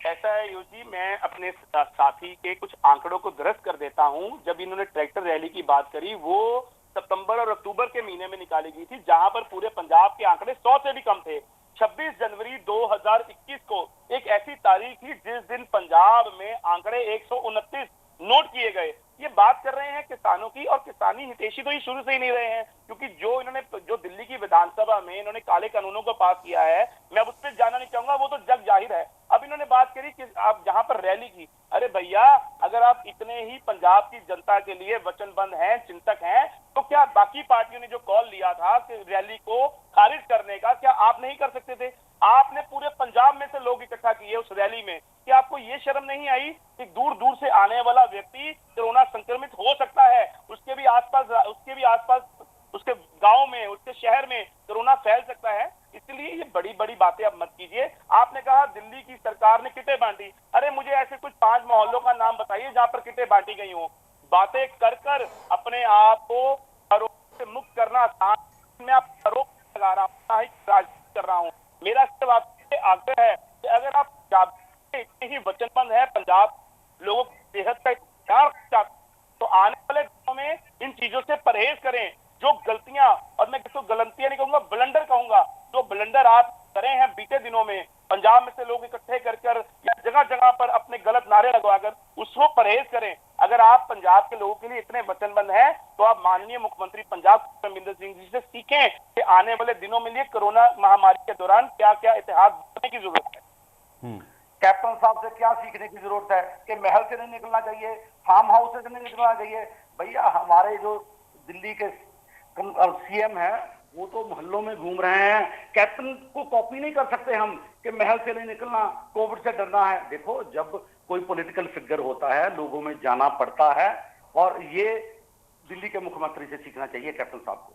ऐसा है यूजी, मैं अपने साथी के कुछ आंकड़ों को दुरुस्त कर देता हूं। जब इन्होंने ट्रैक्टर रैली की बात करी, वो सितंबर और अक्टूबर के महीने में निकाली गई थी, जहां पर पूरे पंजाब के आंकड़े 100 से भी कम थे। 26 जनवरी 2021 को एक ऐसी तारीख थी जिस दिन पंजाब में आंकड़े 129 नोट किए गए। ये बात कर रहे हैं किसानों की, और किसानी हितैषी तो ये शुरू से ही नहीं रहे हैं, क्योंकि जो दिल्ली की विधानसभा में इन्होंने काले कानूनों को पास किया है, मैं उस पर जाना नहीं चाहूंगा, वो तो जग जाहिर है। अब इन्होंने बात करी कि आप जहां पर रैली की, अरे भैया, अगर आप इतने ही पंजाब की जनता के लिए वचनबद्ध हैं, चिंतक हैं, तो क्या बाकी पार्टियों ने जो कॉल लिया था कि रैली को खारिज करने का, क्या आप नहीं कर सकते थे? आपने पूरे पंजाब में से लोग इकट्ठा किए उस रैली में। कि आपको ये शर्म नहीं आई कि दूर दूर से आने वाला व्यक्ति कोरोना संक्रमित हो सकता है, उसके भी आसपास उसके गांव में, उसके शहर में कोरोना फैल सकता है। इसलिए ये बड़ी बड़ी बातें अब मत कीजिए। आपने कहा दिल्ली की सरकार ने किटें बांटी, अरे मुझे ऐसे कुछ 5 मोहल्लों का नाम बताइए जहां पर किटें बांटी गई हो। बातें कर अपने आप को आरोप से मुक्त करना, मैं आप आरोप लगा रहा हूँ, राजनीति कर रहा हूँ। मेरा सिर्फ आपसे आग्रह है कि अगर आप इतने ही वचनबद्ध है पंजाब लोगों की सेहत का ख्याल रखना, तो आने वाले दिनों में इन चीजों से परहेज करें। जो गलतियां, और मैं किसी को गलतियां नहीं कहूंगा, ब्लंडर कहूंगा, जो ब्लंडर आप करे हैं बीते दिनों में, पंजाब में से लोग इकट्ठे कर या जगह जगह पर अपने गलत नारे लगवाकर, उसको परहेज करें। अगर आप पंजाब के लोगों के लिए इतने वचनबद्ध हैं तो आप माननीय मुख्यमंत्री पंजाब अमरिंदर सिंह जी से सीखें कि आने वाले दिनों में लिए कोरोना महामारी के दौरान क्या क्या इतिहास बनाने की जरूरत है। कैप्टन साहब से क्या सीखने की जरूरत है कि महल से नहीं निकलना चाहिए, फार्म हाउस से नहीं निकलना चाहिए। भैया हमारे जो दिल्ली के सीएम है वो तो मोहल्लों में घूम रहे हैं, कैप्टन को कॉपी नहीं कर सकते हम कि महल से नहीं निकलना, कोविड से डरना है। देखो जब कोई पॉलिटिकल फिगर होता है लोगों में जाना पड़ता है, और ये दिल्ली के मुख्यमंत्री से सीखना चाहिए कैप्टन साहब को।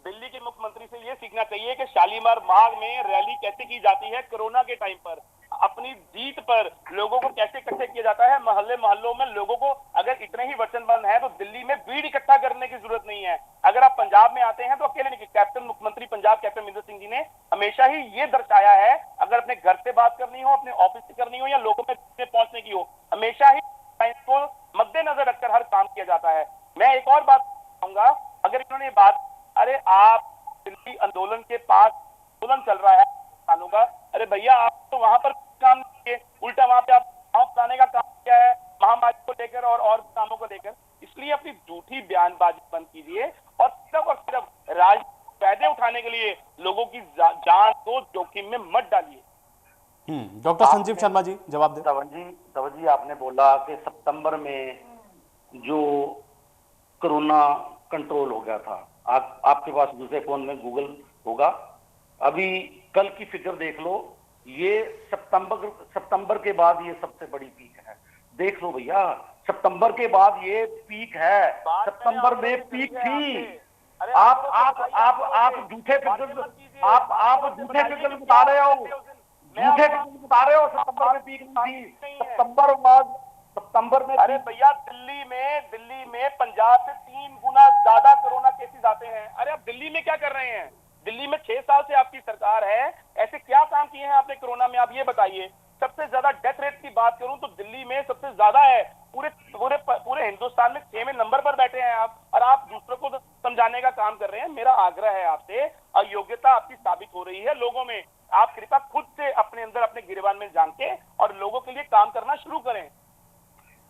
दिल्ली के मुख्यमंत्री से ये सीखना चाहिए कि शालीमार बाग में रैली कैसे की जाती है, कोरोना के टाइम पर अपनी जीत पर लोगों को कैसे इकट्ठे किया जाता है, मोहल्ले मोहल्लों में लोगों को अगर इतने ही वचनबद्ध है तो दिल्ली में भीड़ इकट्ठा करने की जरूरत नहीं है। अगर आप पंजाब में आते हैं तो अकेले नहीं, कैप्टन मुख्यमंत्री पंजाब कैप्टन अमरिंदर सिंह जी ने हमेशा ही ये दर्शाया है, अगर अपने घर से बात करनी हो, अपने ऑफिस से करनी हो या लोगों में पहुंचने की हो, हमेशा ही को मद्देनजर रखकर हर काम किया जाता है। मैं एक और बात कहूंगा, अगर इन्होंने बात, अरे आप दिल्ली आंदोलन के पास आंदोलन चल रहा है किसानों का, अरे भैया आप तो वहां पर काम किए, उल्टा वहां पे आप बनाने का काम किया है महामारी को लेकर और कामों को लेकर। इसलिए अपनी झूठी बयानबाजी बंद कीजिए और सिर्फ राजनीतिक फायदे उठाने के लिए लोगों की जान को जोखिम में मत डालिए। डॉक्टर संजीव शर्मा जी जवाब दें। तवज्जो जी आपने बोला कि सितंबर में जो कोरोना कंट्रोल हो गया था, आपके पास दूसरे फोन में गूगल होगा, अभी कल की फिगर देख लो, ये सितंबर के बाद ये सबसे बड़ी पीक है। देख लो भैया, सितंबर के बाद ये पीक है, सितंबर में पीक थी। आप झूठे फिगर आप झूठे फिगर बता रहे हो, झूठे फिगर बता रहे हो। सितंबर में पीक नहीं थी, सितंबर में। अरे भैया दिल्ली में पंजाब से 3 गुना ज्यादा कोरोना केसेस आते हैं। अरे आप दिल्ली में क्या कर रहे हैं? दिल्ली में 6 साल से आपकी सरकार है, ऐसे क्या काम किए हैं आपने कोरोना में, आप ये बताइए। सबसे ज्यादा डेथ रेट की बात करूं तो दिल्ली में सबसे ज्यादा है, पूरे हिंदुस्तान में 6वें नंबर पर बैठे हैं आप, और आप दूसरों को समझाने का काम कर रहे हैं। मेरा आग्रह है आपसे, अयोग्यता आपकी साबित हो रही है लोगों में, आप कृपया खुद से अपने अंदर अपने गिरबान में झांके और लोगों के लिए काम करना शुरू करें।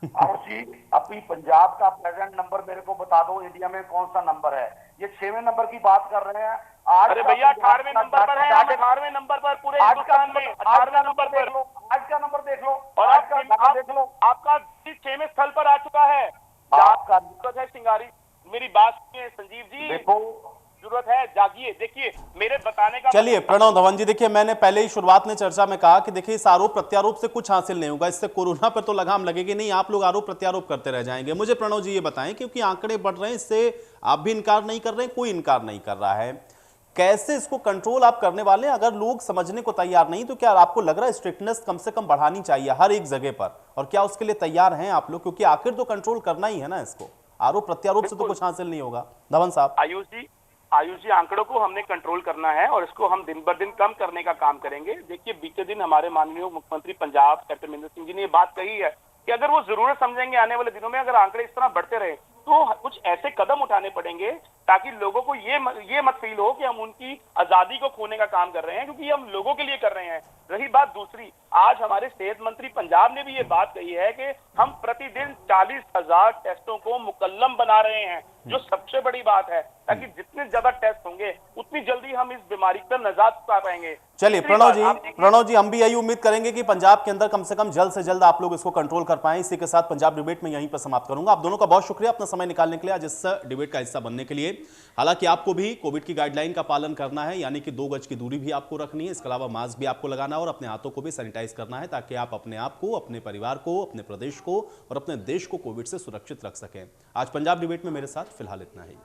और जी अभी पंजाब का प्रेजेंट नंबर मेरे को बता दो, इंडिया में कौन सा नंबर है? ये 6वें नंबर की बात कर रहे हैं आज। अरे भैया 18वें नंबर पर है, 18वें नंबर पर पूरे हिंदुस्तान में 18वें नंबर पर। आज का नंबर देख लो, और आज का देख लो, आपका 6वें स्थल पर आ चुका है। आपका जरूरत है सिंगारी, मेरी बात सुनिए संजीव जी, देखो जरूरत है, जागिए। देखिए मेरे बताने का, चलिए प्रणव धवन जी, देखिए मैंने पहले ही शुरुआत में चर्चा में कहा कि देखिए इस आरोप प्रत्यारोप से कुछ हासिल नहीं होगा, इससे कोरोना पर तो लगाम लगेगी नहीं, आप लोग आरोप प्रत्यारोप करते रह जाएंगे। मुझे प्रणव जी ये बताएं, क्योंकि आंकड़े बढ़ रहे हैं, इससे आप भी इनकार नहीं कर रहे हैं, कोई इनकार नहीं कर रहा है, कैसे इसको कंट्रोल आप करने वाले हैं? अगर लोग समझने को तैयार नहीं तो क्या आपको लग रहा है स्ट्रिक्टनेस कम से कम बढ़ानी चाहिए हर एक जगह पर, और क्या उसके लिए तैयार हैं आप लोग? क्योंकि आखिर तो कंट्रोल करना ही है ना इसको, आरोप प्रत्यारोप से तो कुछ हासिल नहीं होगा। धवन साहब। आयुष जी आंकड़ों को हमने कंट्रोल करना है और इसको हम दिन ब दिन कम करने का काम करेंगे। देखिए बीते दिन हमारे माननीय मुख्यमंत्री पंजाब कैप्टन अमरिंदर सिंह जी ने ये बात कही है कि अगर वो जरूरत समझेंगे आने वाले दिनों में, अगर आंकड़े इस तरह बढ़ते रहे तो कुछ ऐसे कदम उठाने पड़ेंगे ताकि लोगों को ये मत फील हो कि हम उनकी आजादी को खोने का काम कर रहे हैं, क्योंकि हम लोगों के लिए कर रहे हैं। रही बात दूसरी, आज हमारे सेहत मंत्री पंजाब ने भी ये बात कही है कि हम प्रतिदिन 40,000 टेस्टों को मुकल्लम बना रहे हैं, जो सबसे बड़ी बात है, ताकि जितने ज्यादा टेस्ट होंगे उतनी जल्दी हम इस बीमारी पर निजात पा पाएंगे। चलिए प्रणव जी हम भी यही उम्मीद करेंगे कि पंजाब के अंदर कम से कम जल्द से जल्द आप लोग इसको कंट्रोल कर पाएं। इसी के साथ पंजाब डिबेट में यहीं पर समाप्त करूंगा। आप दोनों का बहुत शुक्रिया अपना समय निकालने के लिए, आज इस डिबेट का हिस्सा बनने के लिए। हालांकि आपको भी कोविड की गाइडलाइन का पालन करना है, यानी कि 2 गज की दूरी भी आपको रखनी है, इसके अलावा मास्क भी आपको लगाना है और अपने हाथों को भी सैनिटाइज करना है, ताकि आप अपने आप को, अपने परिवार को, अपने प्रदेश को और अपने देश को कोविड से सुरक्षित रख सकें। आज पंजाब डिबेट में मेरे साथ फिलहाल इतना ही।